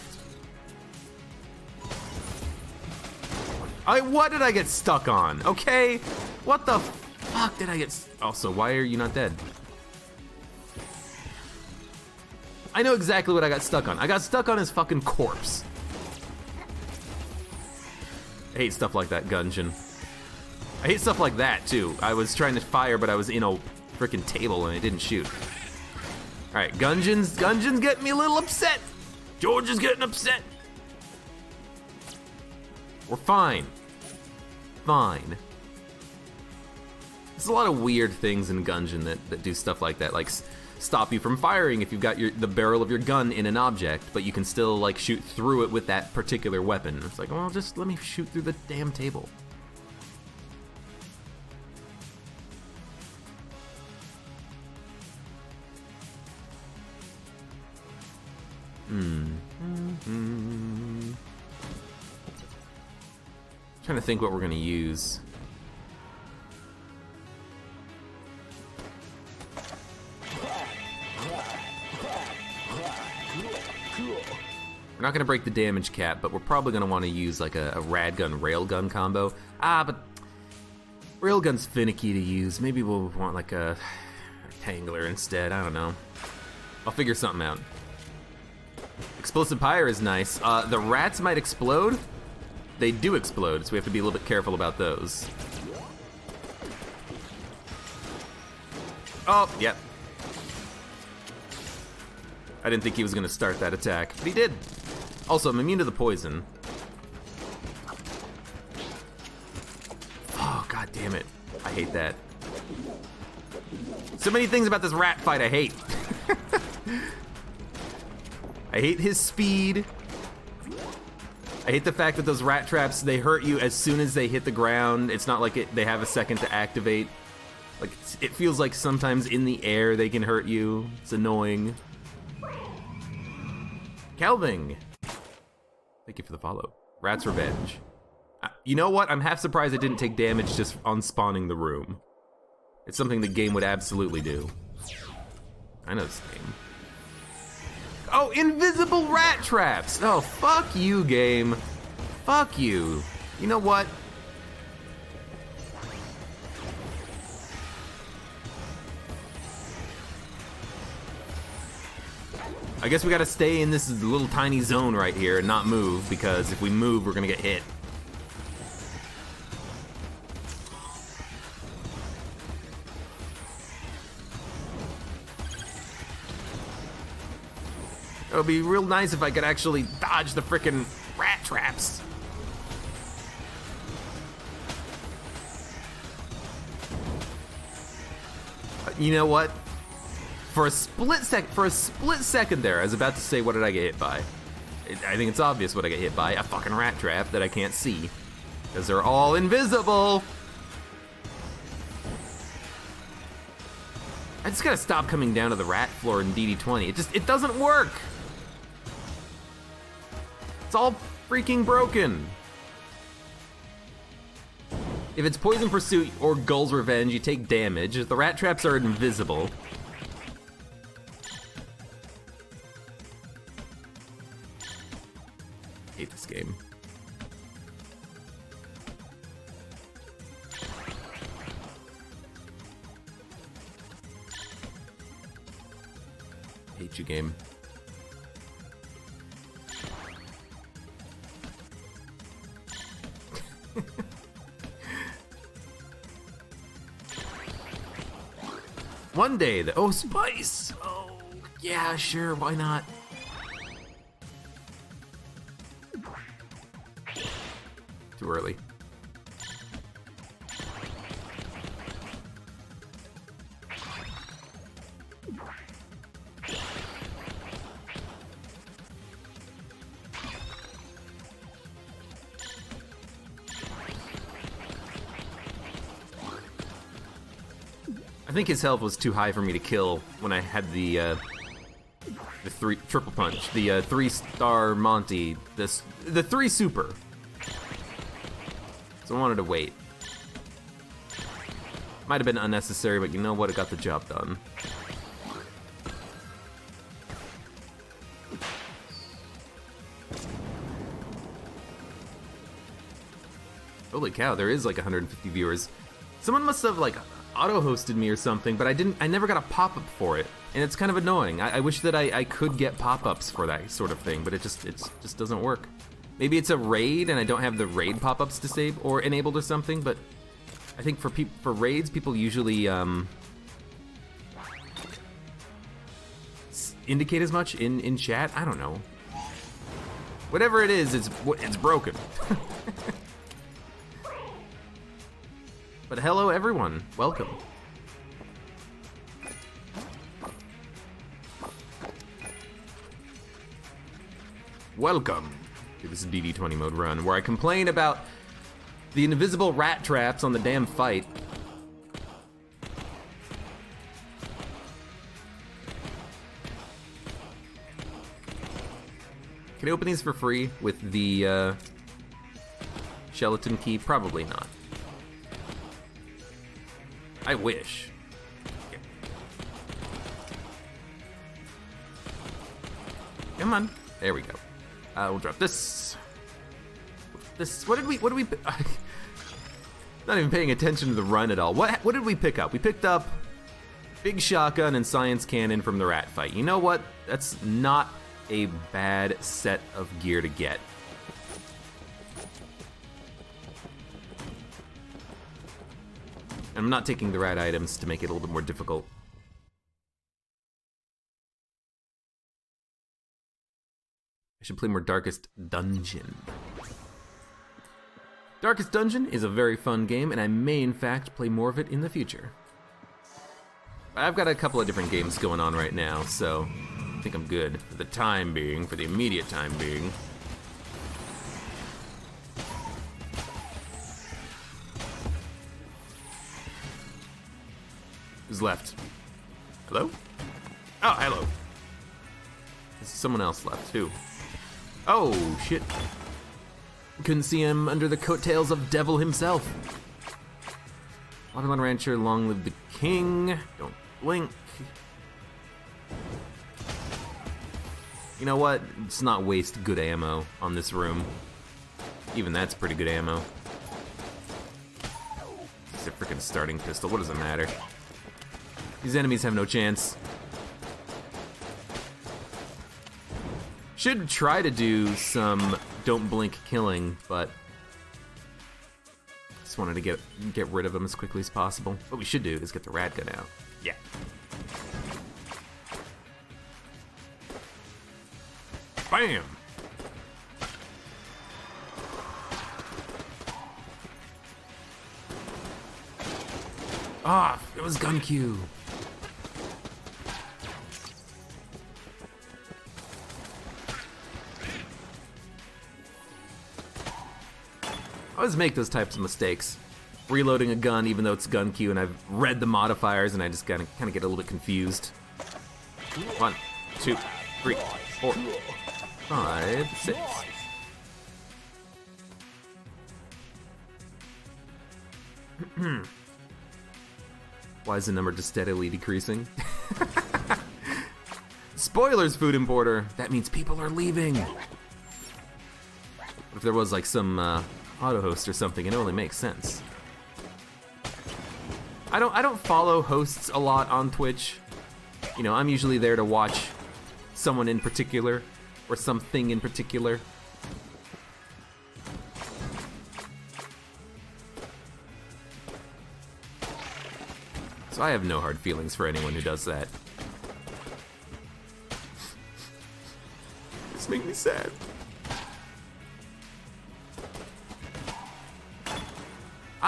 What did I get stuck on? Okay, what the fuck did I get? Also, why are you not dead? I know exactly what I got stuck on. I got stuck on his fucking corpse. I hate stuff like that, Gungeon. I hate stuff like that, too. I was trying to fire, but I was in a freaking table and it didn't shoot. Alright, Gungeon's getting me a little upset. George is getting upset. We're fine. Fine. There's a lot of weird things in Gungeon that do stuff like that, like stop you from firing if you've got the barrel of your gun in an object, but you can still like shoot through it with that particular weapon. It's like, well, just let me shoot through the damn table. Trying to think what we're gonna use. We're not gonna break the damage cap, but we're probably gonna want to use like a rad gun railgun combo. But Railgun's finicky to use. Maybe we'll want like a Tangler instead. I don't know. I'll figure something out. Explosive Pyre is nice. The rats might explode. They do explode, so we have to be a little bit careful about those. Oh, yep. I didn't think he was gonna start that attack, but he did. Also, I'm immune to the poison. Oh, god damn it. I hate that. So many things about this rat fight I hate. I hate his speed. I hate the fact that those rat traps, they hurt you as soon as they hit the ground. It's not like they have a second to activate. Like, it feels like sometimes in the air they can hurt you. It's annoying. Kelving! Thank you for the follow. Rat's Revenge. You know what? I'm half surprised I didn't take damage just on spawning the room. It's something the game would absolutely do. I know this game. Oh, invisible rat traps! Oh, fuck you, game. Fuck you. You know what? I guess we gotta stay in this little tiny zone right here and not move, because if we move, we're gonna get hit. It would be real nice if I could actually dodge the frickin' rat traps. You know what? For a split second there, I was about to say, what did I get hit by? I think it's obvious what I get hit by. A fucking rat trap that I can't see. Because they're all invisible. I just gotta stop coming down to the rat floor in DD20. It doesn't work. It's all freaking broken. If it's Poison Pursuit or Gull's Revenge, you take damage. The rat traps are invisible. Hate this game. Hate you, game. One day, oh, spice! Oh, yeah, sure, why not? Too early. I think his health was too high for me to kill when I had the triple punch, the 3-star Monty, the 3 super. So I wanted to wait. Might have been unnecessary, but you know what? It got the job done. Holy cow, there is like 150 viewers. Someone must have like auto-hosted me or something, but I never got a pop-up for it. And it's kind of annoying. I wish that I could get pop-ups for that sort of thing, but it just doesn't work. Maybe it's a raid and I don't have the raid pop-ups disabled or enabled or something, but I think for raids, people usually indicate as much in chat. I don't know. Whatever it is, it's broken. But hello everyone, welcome. Welcome to this DD20 mode run, where I complain about the invisible rat traps on the damn fight. Can I open these for free with the Skeleton key? Probably not. I wish. Okay. Come on. There we go. We'll drop this. What did we Not even paying attention to the run at all. What did we pick up? We picked up big shotgun and science cannon from the rat fight. You know what? That's not a bad set of gear to get. And I'm not taking the rat items to make it a little bit more difficult. I should play more Darkest Dungeon. Darkest Dungeon is a very fun game, and I may in fact play more of it in the future. I've got a couple of different games going on right now, so I think I'm good for the time being, for the immediate time being. Who's left? Hello? Oh, hello. There's someone else left, too. Oh, shit. Couldn't see him under the coattails of Devil himself. Watermelon Rancher, long live the king. Don't blink. You know what? Let's not waste good ammo on this room. Even that's pretty good ammo. It's a freaking starting pistol. What does it matter? These enemies have no chance. Should try to do some don't blink killing, but just wanted to get rid of them as quickly as possible. What we should do is get the rad gun out. Yeah. Bam! Ah, it was gun Q. I always make those types of mistakes. Reloading a gun even though it's gun Q, and I've read the modifiers and I just kind of get a little bit confused. 1, 2, 3, 4, 5, 6. Why is the number just steadily decreasing? Spoilers, food importer. That means people are leaving. If there was like some auto host or something, it only makes sense. I don't follow hosts a lot on Twitch. You know, I'm usually there to watch someone in particular or something in particular. So I have no hard feelings for anyone who does that. This makes me sad.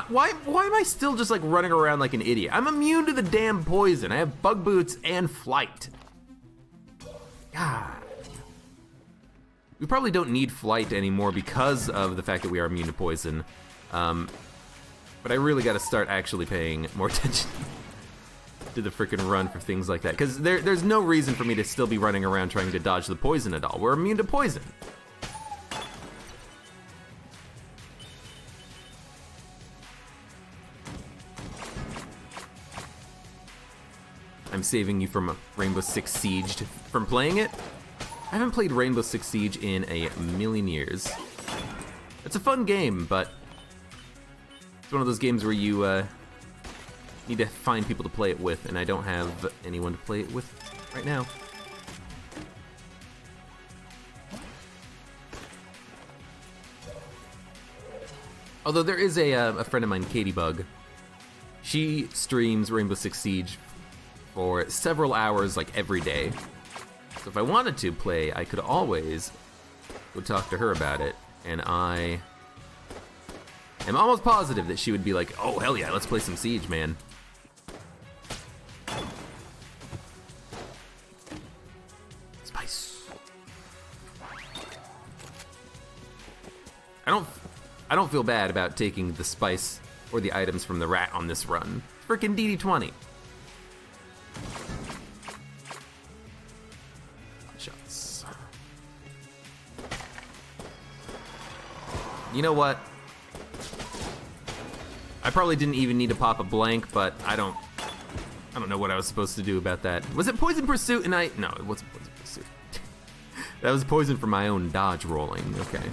Why am I still just like running around like an idiot? I'm immune to the damn poison. I have bug boots and flight. God. We probably don't need flight anymore because of the fact that we are immune to poison. But I really gotta start actually paying more attention to the frickin' run for things like that. Because there's no reason for me to still be running around trying to dodge the poison at all. We're immune to poison. I'm saving you from Rainbow Six Siege from playing it. I haven't played Rainbow Six Siege in a million years. It's a fun game, but it's one of those games where you need to find people to play it with, and I don't have anyone to play it with right now. Although there is a friend of mine, Katie Bug. She streams Rainbow Six Siege for several hours, like every day. So if I wanted to play, I could always go talk to her about it, and I am almost positive that she would be like, oh hell yeah, let's play some Siege, man. Spice. I don't feel bad about taking the spice or the items from the rat on this run. Frickin' DD20. Shots. You know what? I probably didn't even need to pop a blank, but I don't know what I was supposed to do about that. Was it Poison Pursuit? And no, it wasn't Poison Pursuit. That was poison for my own dodge rolling. Okay.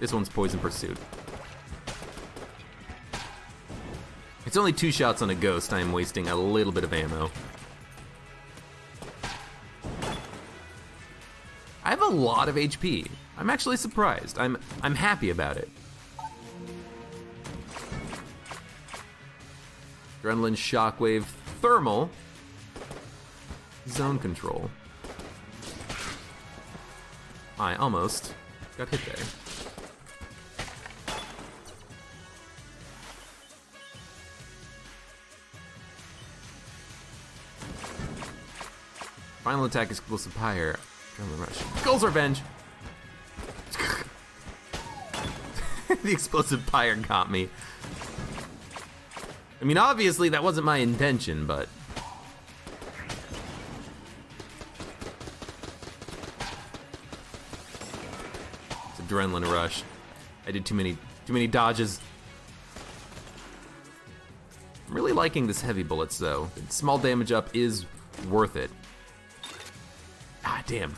This one's Poison Pursuit. only 2 shots on a ghost. I'm wasting a little bit of ammo. I have a lot of HP. I'm actually surprised. I'm happy about it. Adrenaline, shockwave, thermal, zone control. I almost got hit there. Final attack, explosive pyre. Adrenaline rush. Goal's revenge. The explosive pyre got me. I mean, obviously that wasn't my intention, but it's adrenaline rush. I did too many dodges. I'm really liking this heavy bullets though. Small damage up is worth it. Ah, damn.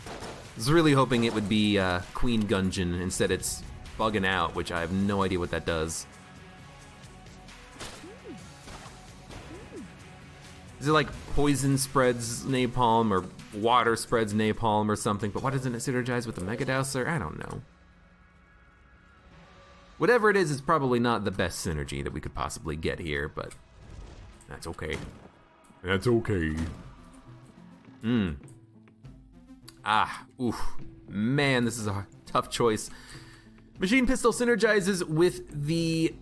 I was really hoping it would be Queen Gungeon. Instead it's bugging out, which I have no idea what that does. Is it like poison spreads napalm or water spreads napalm or something? But why doesn't it synergize with the Mega Douser? I don't know. Whatever it is, it's probably not the best synergy that we could possibly get here, but that's okay. That's okay. Oof. Man, this is a tough choice. Machine Pistol synergizes with the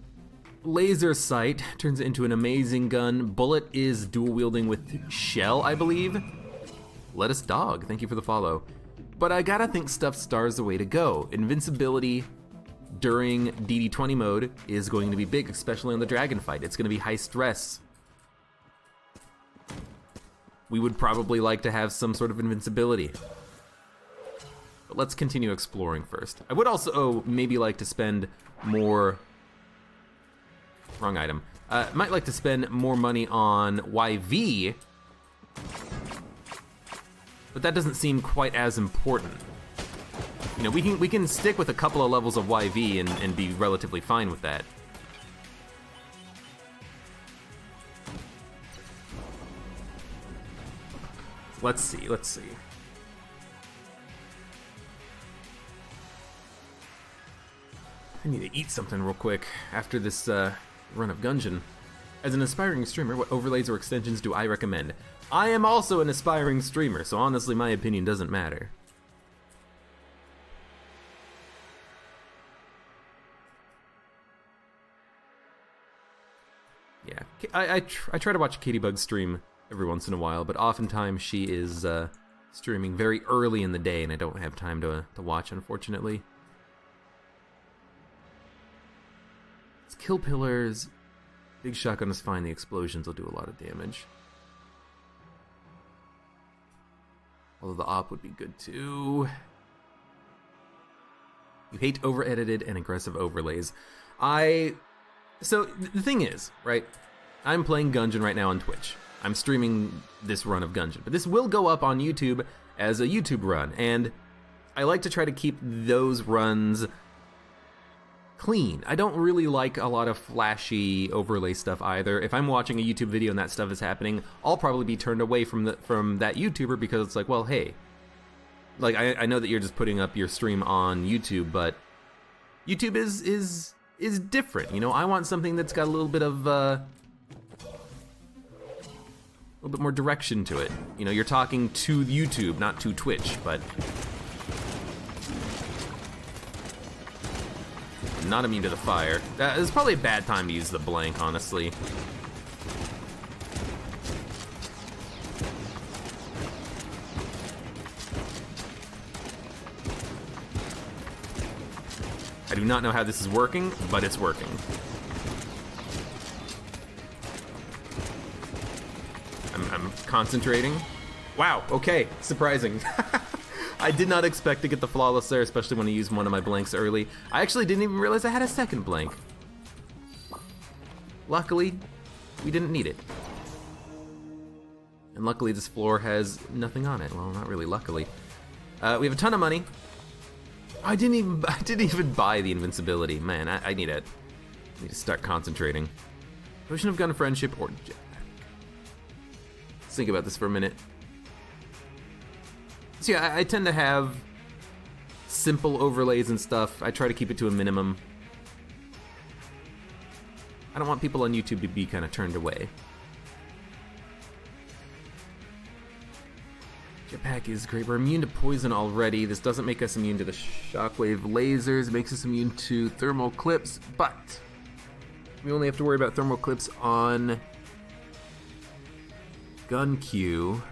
laser sight, turns it into an amazing gun. Bullet is dual wielding with shell, I believe. Lettuce Dog, thank you for the follow. But I gotta think Stuffed Star is the way to go. Invincibility during DD20 mode is going to be big, especially on the dragon fight. It's gonna be high stress. We would probably like to have some sort of invincibility. But let's continue exploring first. I would also maybe like to spend more... Wrong item. Might like to spend more money on YV, but that doesn't seem quite as important. You know, we can stick with a couple of levels of YV and be relatively fine with that. Let's see. I need to eat something real quick after this run of Gungeon. As an aspiring streamer, what overlays or extensions do I recommend? I am also an aspiring streamer, so honestly my opinion doesn't matter. Yeah, I try to watch Katie Bug stream every once in a while, but oftentimes she is streaming very early in the day and I don't have time to watch, unfortunately. It's kill pillars. Big shotgun is fine, the explosions will do a lot of damage. Although the op would be good too. You hate over-edited and aggressive overlays. So the thing is, right? I'm playing Gungeon right now on Twitch. I'm streaming this run of Gungeon, but this will go up on YouTube as a YouTube run, and I like to try to keep those runs clean. I don't really like a lot of flashy overlay stuff either. If I'm watching a YouTube video and that stuff is happening, I'll probably be turned away from that YouTuber because it's like, well, hey, like I know that you're just putting up your stream on YouTube, but YouTube is different. You know, I want something that's got a little bit of a little bit more direction to it. You know, you're talking to YouTube, not to Twitch, but I'm not immune to the fire. That is probably a bad time to use the blank, honestly. I do not know how this is working, but it's working. I'm concentrating. Wow, okay, surprising. I did not expect to get the flawless there, especially when I used one of my blanks early. I actually didn't even realize I had a second blank. Luckily, we didn't need it. And luckily this floor has nothing on it. Well, not really luckily. We have a ton of money. I didn't even buy the invincibility. Man, I need it. Need to start concentrating. Potion of Gun Friendship or Jetpack. Let's think about this for a minute. So yeah, I tend to have simple overlays and stuff. I try to keep it to a minimum. I don't want people on YouTube to be kind of turned away. Jetpack is great. We're immune to poison already. This doesn't make us immune to the shockwave lasers. It makes us immune to thermal clips, but we only have to worry about thermal clips on Gun Q.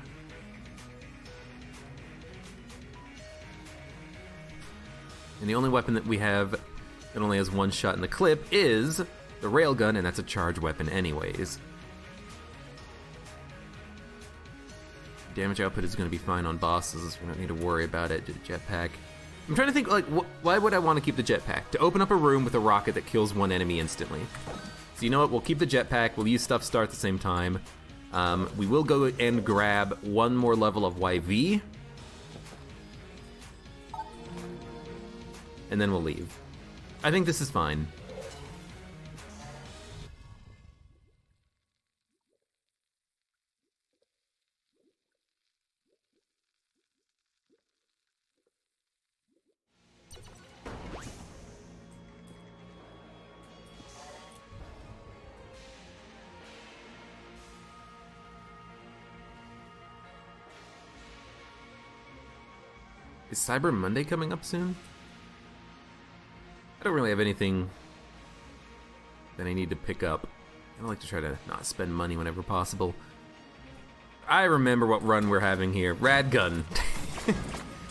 And the only weapon that we have that only has one shot in the clip is the railgun, and that's a charged weapon anyways. Damage output is going to be fine on bosses. We don't need to worry about it. Jetpack. I'm trying to think, like, why would I want to keep the jetpack? To open up a room with a rocket that kills one enemy instantly. So you know what? We'll keep the jetpack. We'll use stuff star at the same time. We will go and grab one more level of YV. And then we'll leave. I think this is fine. Is Cyber Monday coming up soon? I don't really have anything that I need to pick up. I like to try to not spend money whenever possible. I remember what run we're having here. Radgun.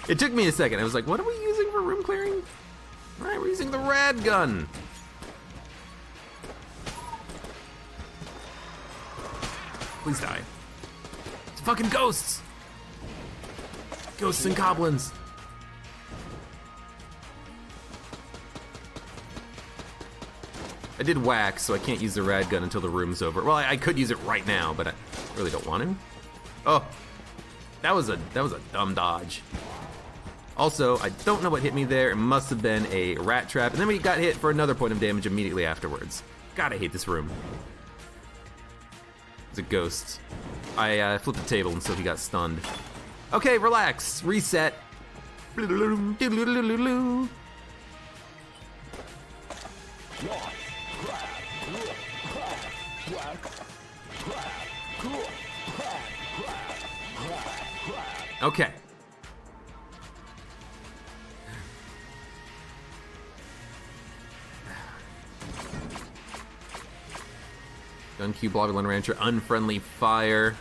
It took me a second. I was like, what are we using for room clearing? Alright, we're using the Radgun. Please die. It's fucking ghosts! Ghosts and goblins. I did wax, so I can't use the rad gun until the room's over. Well, I could use it right now, but I really don't want to. Oh, that was a dumb dodge. Also, I don't know what hit me there. It must have been a rat trap, and then we got hit for another point of damage immediately afterwards. God, I hate this room. It's a ghost. I flipped the table, and so he got stunned. Okay, relax. Reset. Okay. Gun Q, Blobular Rancher, Unfriendly Fire.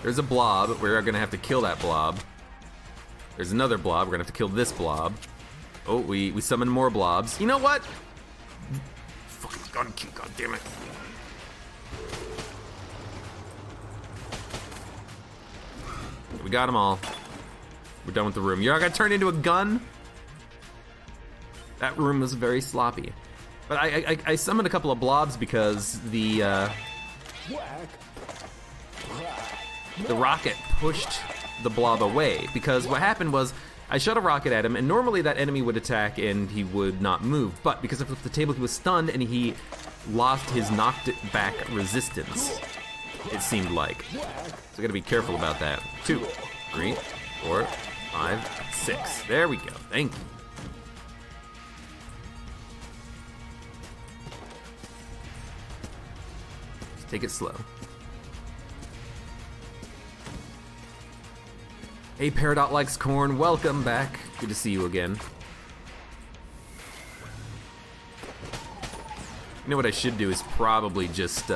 There's a blob. We're gonna have to kill that blob. There's another blob. We're gonna have to kill this blob. Oh, we summon more blobs. You know what? Fucking Gun Q, god damn it. We got them all. We're done with the room. You're not gonna turn into a gun? That room was very sloppy. But I summoned a couple of blobs because the rocket pushed the blob away. Because what happened was, I shot a rocket at him, and normally that enemy would attack and he would not move. But because I flipped the table, he was stunned and he lost his knocked it back resistance, it seemed like. So I gotta be careful about that. 2, 3, 4, 5, 6. There we go. Thank you. Just take it slow. Hey, Peridot Likes Corn, welcome back. Good to see you again. You know what I should do is probably just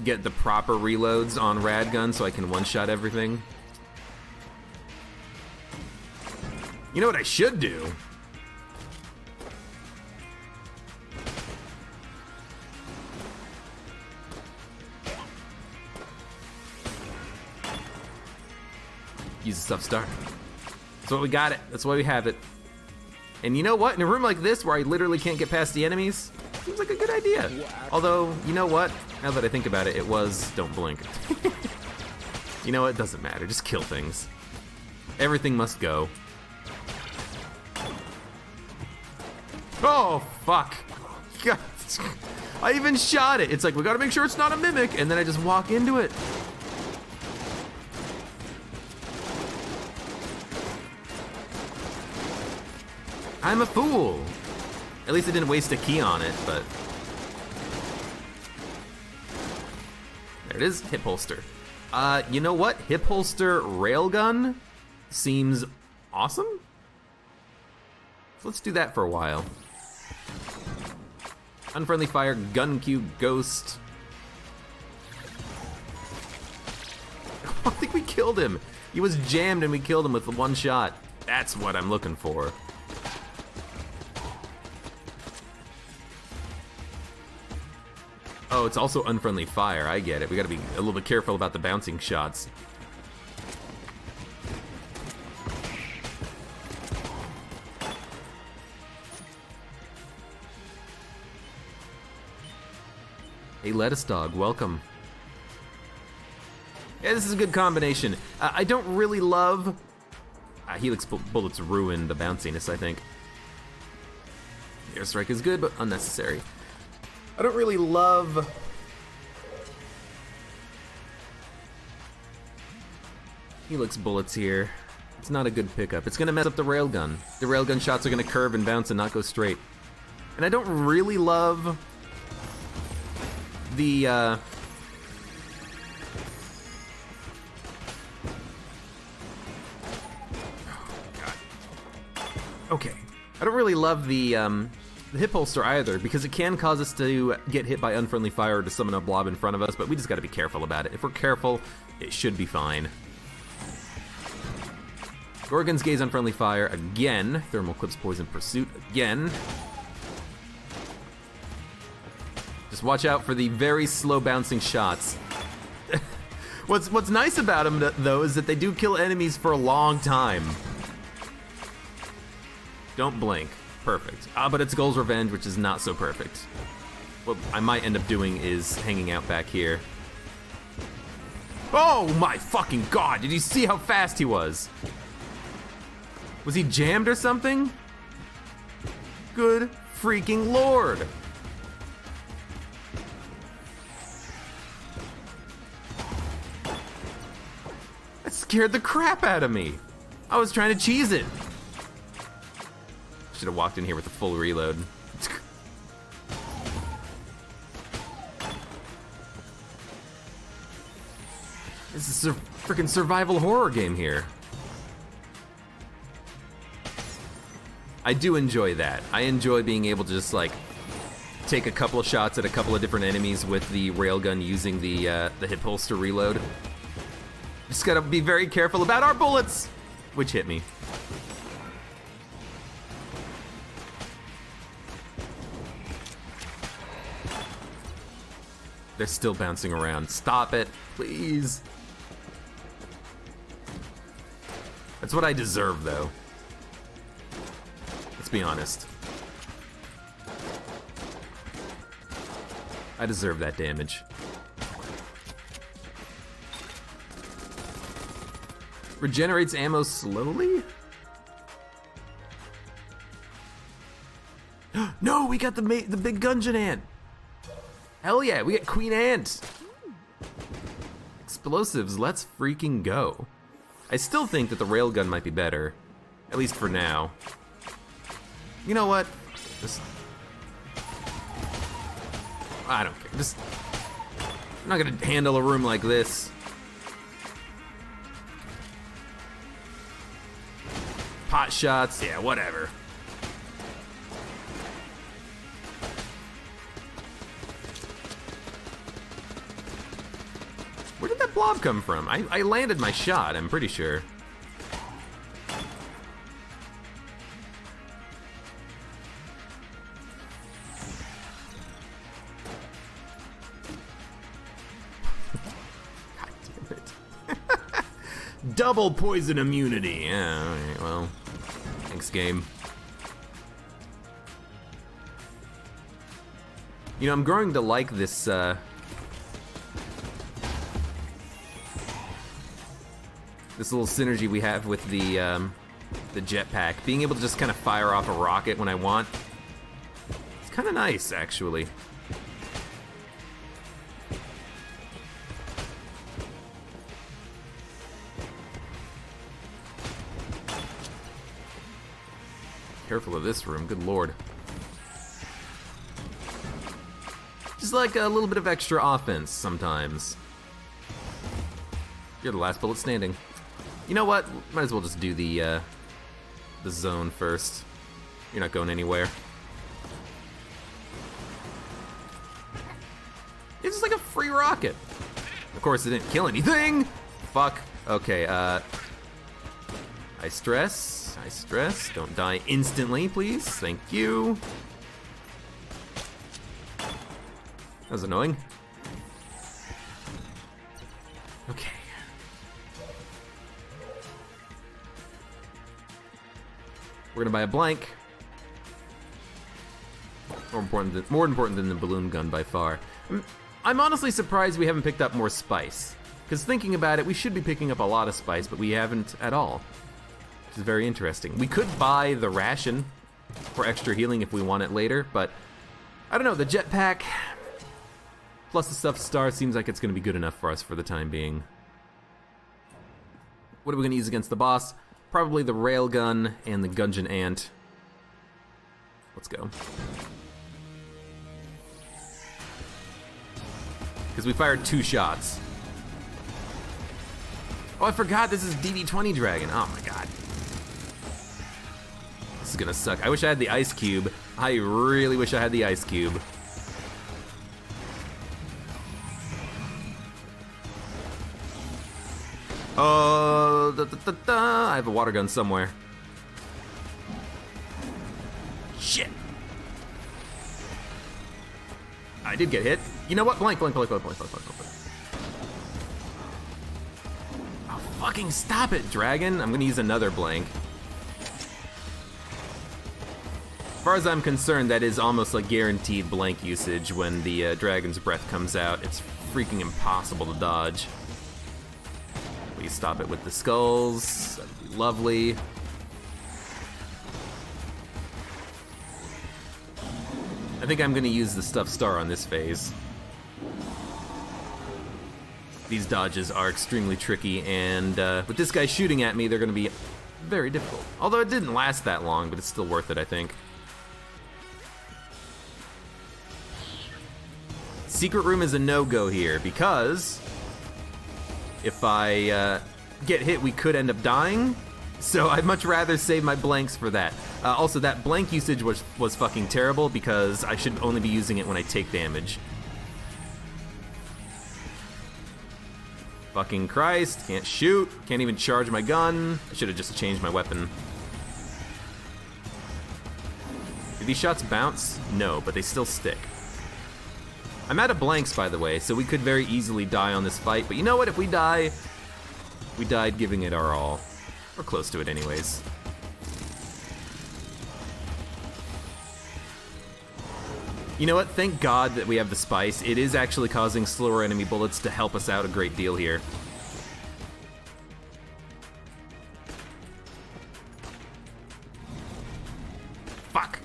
get the proper reloads on Radgun so I can one-shot everything. You know what I should do? Use the stuff star. That's why we got it. That's why we have it. And you know what? In a room like this where I literally can't get past the enemies, seems like a good idea. Although, you know what? Now that I think about it, it was don't blink. You know what? It doesn't matter. Just kill things. Everything must go. Oh, fuck. God. I even shot it. It's like, we gotta make sure it's not a mimic, and then I just walk into it. I'm a fool. At least I didn't waste a key on it, but... There it is, hip holster. You know what? Hip holster railgun seems awesome. So let's do that for a while. Unfriendly fire, gun cue, ghost. I think we killed him. He was jammed and we killed him with the one shot. That's what I'm looking for. Oh, it's also unfriendly fire. I get it. We gotta be a little bit careful about the bouncing shots. Hey, lettuce dog, welcome. Yeah, this is a good combination. I don't really love... Helix bullets ruin the bounciness, I think. Airstrike is good, but unnecessary. I don't really love... Helix bullets here. It's not a good pickup. It's gonna mess up the railgun. The railgun shots are gonna curve and bounce and not go straight. And I don't really love the God. Okay. I don't really love the hip holster either, because it can cause us to get hit by unfriendly fire or to summon a blob in front of us, but we just gotta be careful about it. If we're careful, it should be fine. Gorgon's Gaze, unfriendly fire, again. Thermal Clips, Poison Pursuit, again. Just watch out for the very slow bouncing shots. What's nice about them, though, is that they do kill enemies for a long time. Don't blink. Perfect. But it's Gull's Revenge, which is not so perfect. What I might end up doing is hanging out back here. Oh my fucking god! Did you see how fast he was? Was he jammed or something? Good freaking lord! That scared the crap out of me. I was trying to cheese it. Should have walked in here with a full reload. This is a freaking survival horror game here. I do enjoy that. I enjoy being able to just like take a couple of shots at a couple of different enemies with the railgun using the hip holster reload. Just gotta be very careful about our bullets, which hit me. They're still bouncing around. Stop it, please. That's what I deserve, though. Let's be honest. I deserve that damage. Regenerates ammo slowly? No, we got the big Gungeon ant. Hell yeah, we get Queen Ant. Explosives, let's freaking go. I still think that the railgun might be better, at least for now. You know what? I don't care. I'm not gonna handle a room like this. Pot shots, yeah, whatever. Where did that blob come from? I landed my shot, I'm pretty sure. God damn it. Double poison immunity. Yeah, alright, well. Thanks, game. You know, I'm growing to like this, this little synergy we have with the jetpack. Being able to just kind of fire off a rocket when I want. kind of nice, actually. Careful of this room, good lord. Just like a little bit of extra offense sometimes. You're the last bullet standing. You know what? Might as well just do the zone first. You're not going anywhere. It's just like a free rocket. Of course, it didn't kill anything. Fuck. Okay, I stress. I stress. Don't die instantly, please. Thank you. That was annoying. Okay. We're gonna buy a blank. More important than the balloon gun by far. I'm honestly surprised we haven't picked up more spice. Because thinking about it, we should be picking up a lot of spice, but we haven't at all. Which is very interesting. We could buy the ration for extra healing if we want it later, but I don't know, the jetpack plus the stuffed star seems like it's gonna be good enough for us for the time being. What are we gonna use against the boss? Probably the railgun and the Gungeon ant. Let's go. Because we fired 2 shots. Oh, I forgot this is DD20 Dragon. Oh my god. This is gonna suck. I wish I had the ice cube. I really wish I had the ice cube. Oh, I have a water gun somewhere. Shit. I did get hit. You know what? Blank. Oh, fucking stop it, dragon. I'm gonna use another blank. As far as I'm concerned, that is almost like guaranteed blank usage when the dragon's breath comes out. It's freaking impossible to dodge. Please stop it with the skulls. That'd be lovely. I think I'm gonna use the stuffed star on this phase. These dodges are extremely tricky, and with this guy shooting at me, they're gonna be very difficult. Although it didn't last that long, but it's still worth it, I think. Secret room is a no-go here, because if I get hit, we could end up dying. So I'd much rather save my blanks for that. Also, that blank usage was fucking terrible because I should only be using it when I take damage. Fucking Christ, can't shoot, can't even charge my gun. I should have just changed my weapon. Do these shots bounce? No, but they still stick. I'm out of blanks, by the way, so we could very easily die on this fight, but you know what, if we die, we died giving it our all. Or close to it anyways. You know what? Thank God that we have the spice. It is actually causing slower enemy bullets to help us out a great deal here. Fuck!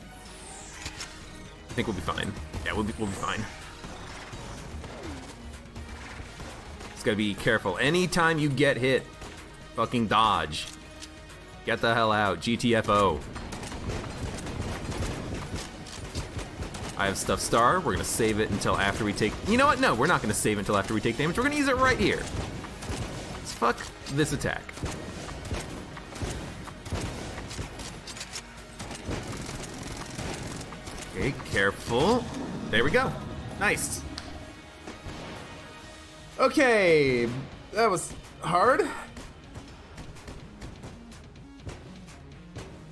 I think we'll be fine. Yeah, we'll be fine. Just gotta be careful. Anytime you get hit, fucking dodge. Get the hell out, GTFO. I have stuffed star. We're gonna save it until after we take. You know what? No, we're not gonna save it until after we take damage. We're gonna use it right here. Let's fuck this attack. Okay, careful. There we go. Nice. Okay, that was hard.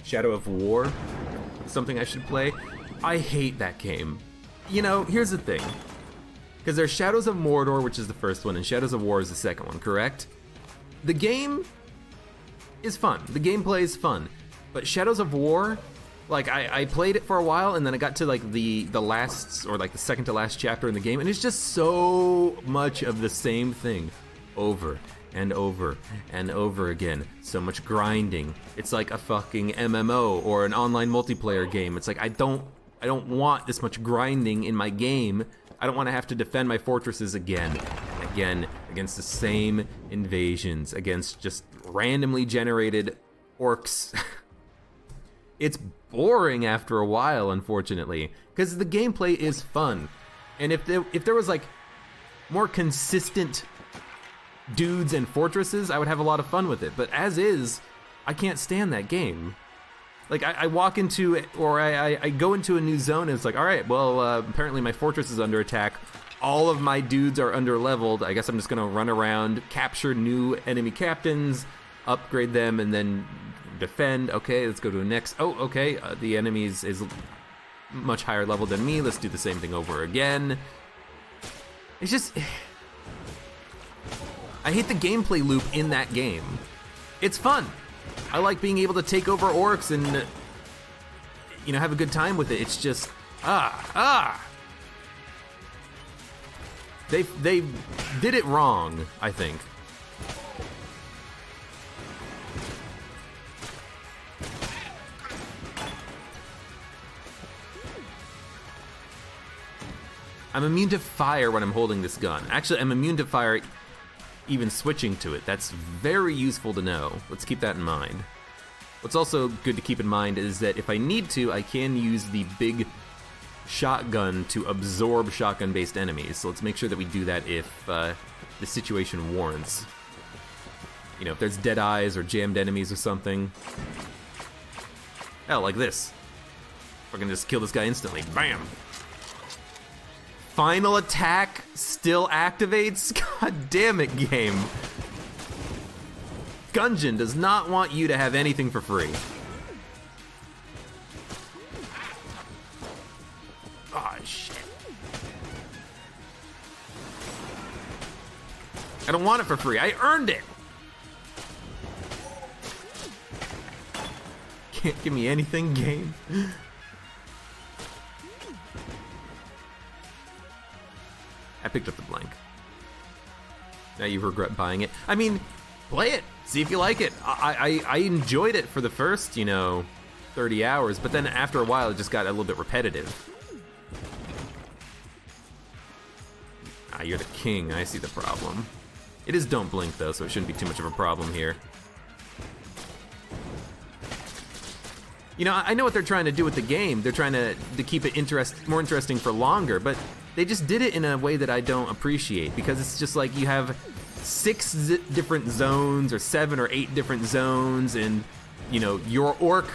Shadow of War, something I should play. I hate that game. You know, here's the thing. Because there's Shadows of Mordor, which is the first one, and Shadows of War is the second one, correct? The game is fun. The gameplay is fun. But Shadows of War, like, I played it for a while, and then I got to, like, the last, or, like, the second to last chapter in the game, and it's just so much of the same thing over and over and over again. So much grinding. It's like a fucking MMO or an online multiplayer game. It's like, I don't I don't want this much grinding in my game. I don't want to have to defend my fortresses again and again against the same invasions, against just randomly generated orcs. It's boring after a while, unfortunately, because the gameplay is fun. And if there was like more consistent dudes and fortresses, I would have a lot of fun with it. But as is, I can't stand that game. Like, I walk into, or I go into a new zone and it's like, all right, well, apparently my fortress is under attack. All of my dudes are under leveled. I guess I'm just gonna run around, capture new enemy captains, upgrade them, and then defend. Okay, let's go to the next. Oh, okay, the enemy is much higher level than me. Let's do the same thing over again. It's just, I hate the gameplay loop in that game. It's fun. I like being able to take over orcs and, you know, have a good time with it. It's just, They did it wrong, I think. I'm immune to fire when I'm holding this gun. Actually, I'm immune to fire even switching to it. That's very useful to know. Let's keep that in mind. What's also good to keep in mind is that if I need to, I can use the big shotgun to absorb shotgun-based enemies. So let's make sure that we do that if the situation warrants. You know, if there's dead eyes or jammed enemies or something. Hell, like this. We're gonna just kill this guy instantly. Bam! Final attack still activates? God damn it, game. Gungeon does not want you to have anything for free. Oh, shit. I don't want it for free. I earned it. Can't give me anything, game. I picked up the blank. Now you regret buying it. I mean, play it. See if you like it. I enjoyed it for the first, 30 hours, but then after a while it just got a little bit repetitive. Ah, you're the king. I see the problem. It is don't blink though, so it shouldn't be too much of a problem here. I know what they're trying to do with the game. They're trying to keep it more interesting for longer, but they just did it in a way that I don't appreciate, because it's just like you have 6 different zones or 7 or 8 different zones, and your orc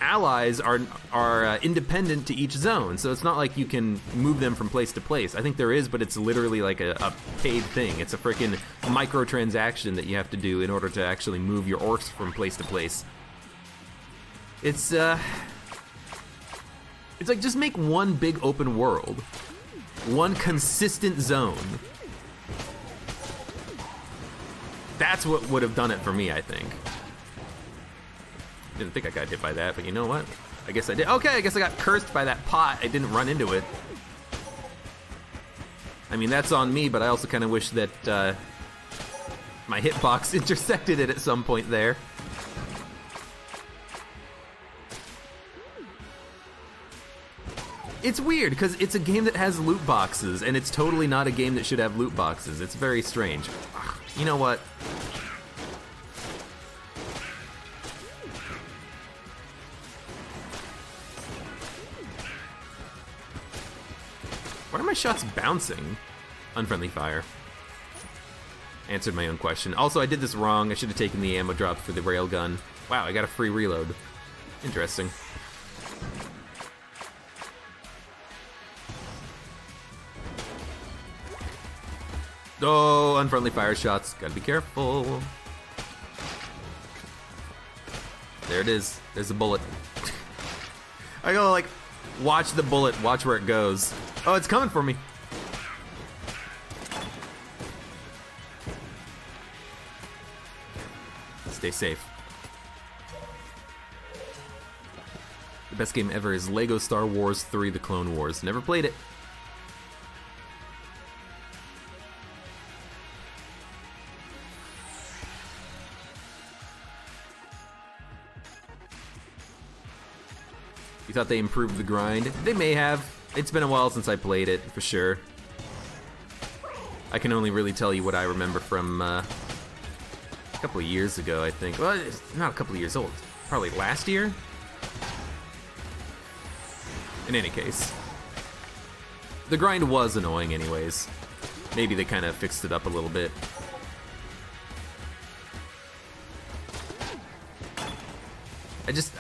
allies are independent to each zone, so it's not like you can move them from place to place. I think there is, but it's literally like a paid thing. It's a freaking microtransaction that you have to do in order to actually move your orcs from place to place. It's like, just make one big open world. One consistent zone. That's what would have done it for me, I think. Didn't think I got hit by that, but you know what? I guess I did. Okay, I guess I got cursed by that pot. I didn't run into it. I mean, that's on me, but I also kind of wish that my hitbox intersected it at some point there. It's weird, because it's a game that has loot boxes, and it's totally not a game that should have loot boxes. It's very strange. Ugh, you know what? Why are my shots bouncing? Unfriendly fire. Answered my own question. Also, I did this wrong. I should have taken the ammo drop for the railgun. Wow, I got a free reload. Interesting. Oh, unfriendly fire shots. Gotta be careful. There it is. There's a bullet. I gotta, like, watch the bullet, watch where it goes. Oh, it's coming for me. Stay safe. The best game ever is Lego Star Wars 3: The Clone Wars. Never played it. You thought they improved the grind? They may have. It's been a while since I played it, for sure. I can only really tell you what I remember from a couple of years ago, I think. Well, it's not a couple of years old. Probably last year? In any case. The grind was annoying anyways. Maybe they kind of fixed it up a little bit.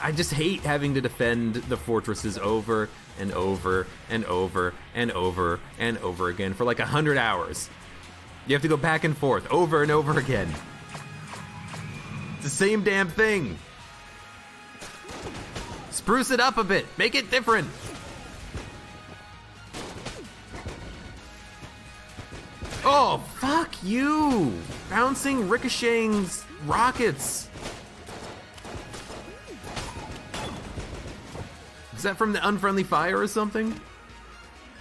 I just hate having to defend the fortresses over and over and over and over and over again for like 100 hours. You have to go back and forth over and over again. It's the same damn thing. Spruce it up a bit. Make it different. Oh, fuck you. Bouncing, ricocheting rockets. Is that from the unfriendly fire or something?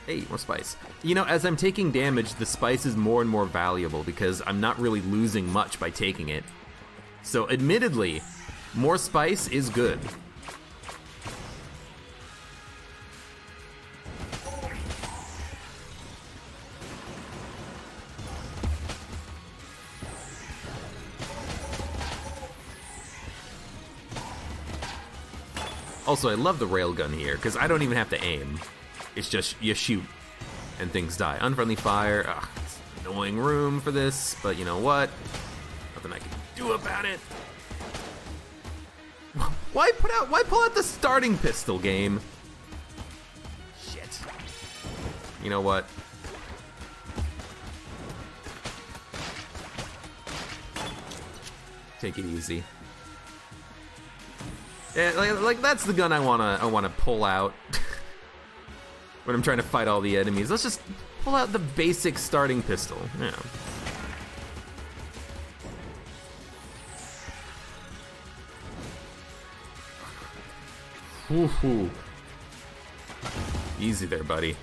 Hey, more spice. You know, as I'm taking damage, the spice is more and more valuable because I'm not really losing much by taking it. So admittedly, more spice is good. Also, I love the railgun here, because I don't even have to aim. It's just, you shoot, and things die. Unfriendly fire, ugh, it's an annoying room for this, but you know what? Nothing I can do about it. Why pull out the starting pistol, game? Shit. You know what? Take it easy. Yeah, like that's the gun I wanna pull out when I'm trying to fight all the enemies. Let's just pull out the basic starting pistol. Yeah. Woohoo! Easy there, buddy.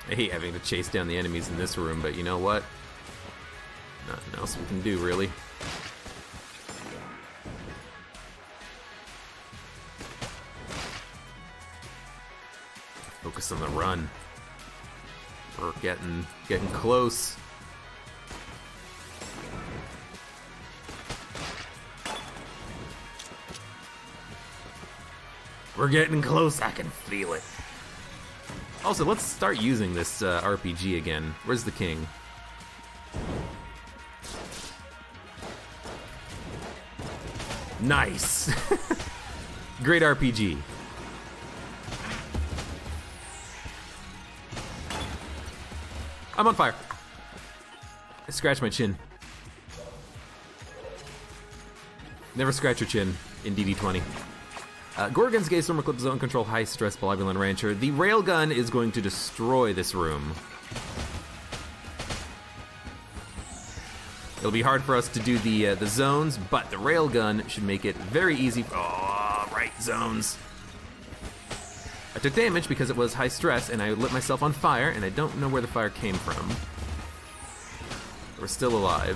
I hate having to chase down the enemies in this room, but you know what? Nothing else we can do, really. Focus on the run. We're getting close. We're getting close. I can feel it. Also, let's start using this RPG again. Where's the king? Nice! Great RPG. I'm on fire. I scratched my chin. Never scratch your chin in DD20. Gorgon's Gay Stormer Clip Zone Control High Stress Blobulan Rancher. The railgun is going to destroy this room. It'll be hard for us to do the zones, but the railgun should make it very easy. Oh, right zones. I took damage because it was high stress, and I lit myself on fire, and I don't know where the fire came from. We're still alive.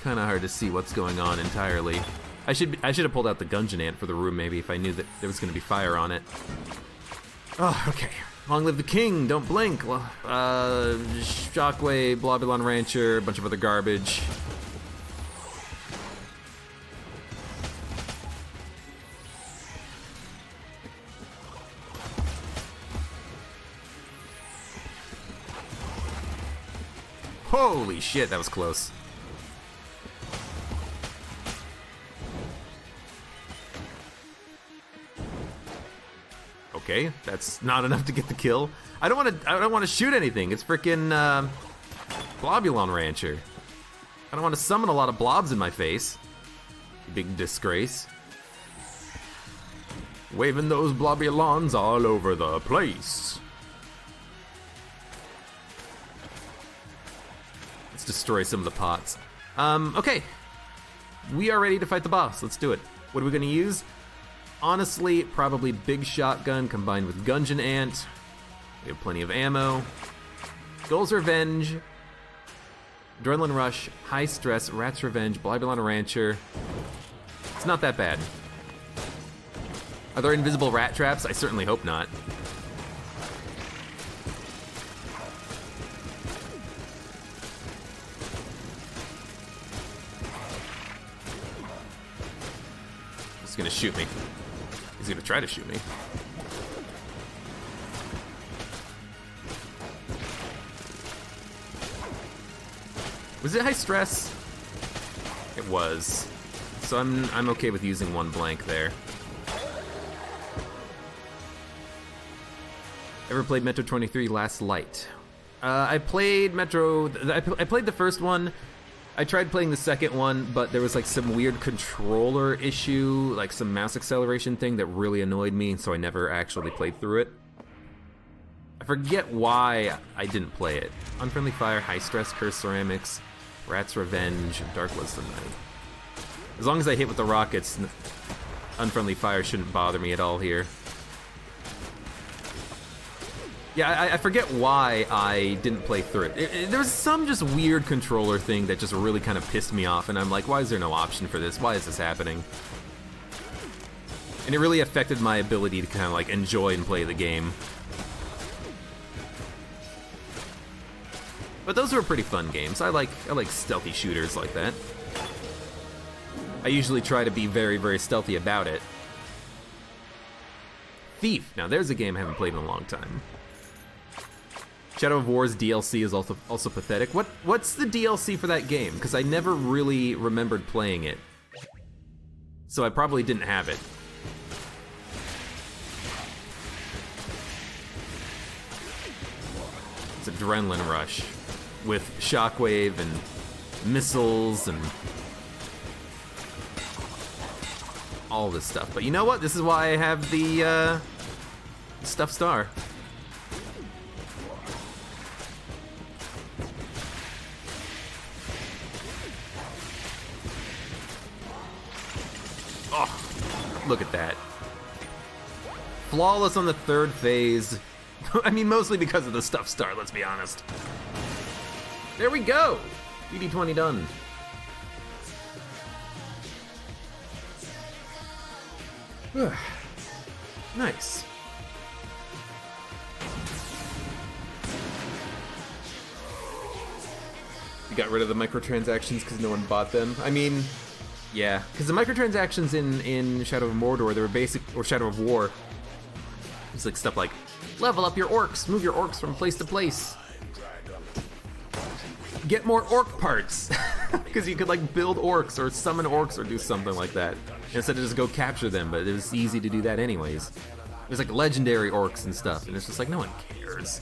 Kind of hard to see what's going on entirely. I should have pulled out the Gungeon ant for the room maybe if I knew that there was going to be fire on it. Oh, okay. Long live the king, don't blink. Shockwave, Blobulon Rancher, a bunch of other garbage. Holy shit, that was close. Okay, that's not enough to get the kill. I don't want to shoot anything. It's freaking Blobulon Rancher. I don't want to summon a lot of blobs in my face. Big disgrace. Waving those Blobulons all over the place. Let's destroy some of the pots. Okay. We are ready to fight the boss. Let's do it. What are we going to use? Honestly, probably big shotgun combined with Gungeon ant. We have plenty of ammo. Skull's Revenge. Adrenaline Rush, High Stress, Rat's Revenge, Blybelon Rancher. It's not that bad. Are there invisible rat traps? I certainly hope not. He's gonna shoot me. He's gonna try to shoot me. Was it high stress? It was. So I'm okay with using one blank there. Ever played Metro 23 Last Light? I played Metro. I played the first one. I tried playing the second one, but there was like some weird controller issue, like some mouse acceleration thing that really annoyed me, so I never actually played through it. I forget why I didn't play it. Unfriendly Fire, High Stress, Cursed Ceramics, Rat's Revenge, Dark Was the Night. As long as I hit with the rockets, Unfriendly Fire shouldn't bother me at all here. Yeah, I forget why I didn't play through it. There was some just weird controller thing that just really kind of pissed me off, and I'm like, why is there no option for this? Why is this happening? And it really affected my ability to kind of like enjoy and play the game. But those were pretty fun games. I like stealthy shooters like that. I usually try to be very, very stealthy about it. Thief. Now there's a game I haven't played in a long time. Shadow of War's DLC is also pathetic. What's the DLC for that game? Because I never really remembered playing it. So I probably didn't have it. It's Adrenaline Rush with Shockwave and missiles and all this stuff. But you know what? This is why I have the Stuff Star. Oh, look at that. Flawless on the third phase. I mean, mostly because of the Stuff Star, let's be honest. There we go! DD20 done. Nice. You got rid of the microtransactions because no one bought them. I mean, yeah, because the microtransactions in Shadow of Mordor, they were basic, or Shadow of War, it's like stuff like, level up your orcs, move your orcs from place to place. Get more orc parts, because you could like build orcs or summon orcs or do something like that. Instead of just go capture them, but it was easy to do that anyways. There's like legendary orcs and stuff, and it's just like, no one cares.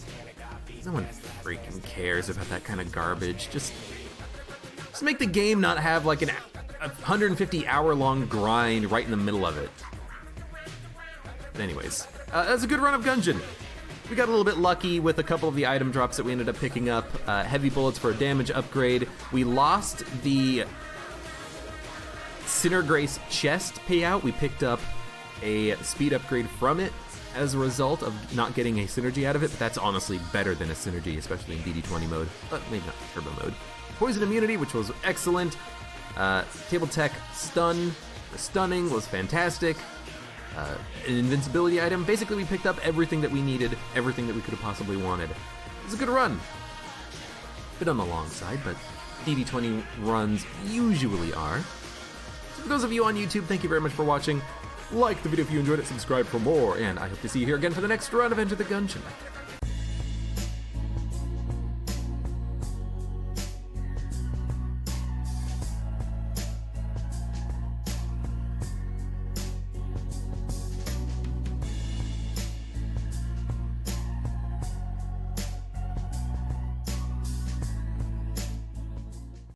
No one freaking cares about that kind of garbage. Just make the game not have like a 150-hour-long grind right in the middle of it. But anyways, that's a good run of Gungeon. We got a little bit lucky with a couple of the item drops that we ended up picking up. Heavy bullets for a damage upgrade. We lost the Sinner Grace chest payout. We picked up a speed upgrade from it as a result of not getting a synergy out of it, but that's honestly better than a synergy, especially in DD20 mode, but maybe not turbo mode. Poison immunity, which was excellent. Table tech stun. The stunning was fantastic. An invincibility item. Basically, we picked up everything that we needed, everything that we could have possibly wanted. It was a good run. Bit on the long side, but DD20 runs usually are. So for those of you on YouTube, thank you very much for watching. Like the video if you enjoyed it, subscribe for more, and I hope to see you here again for the next run of Enter the Gungeon.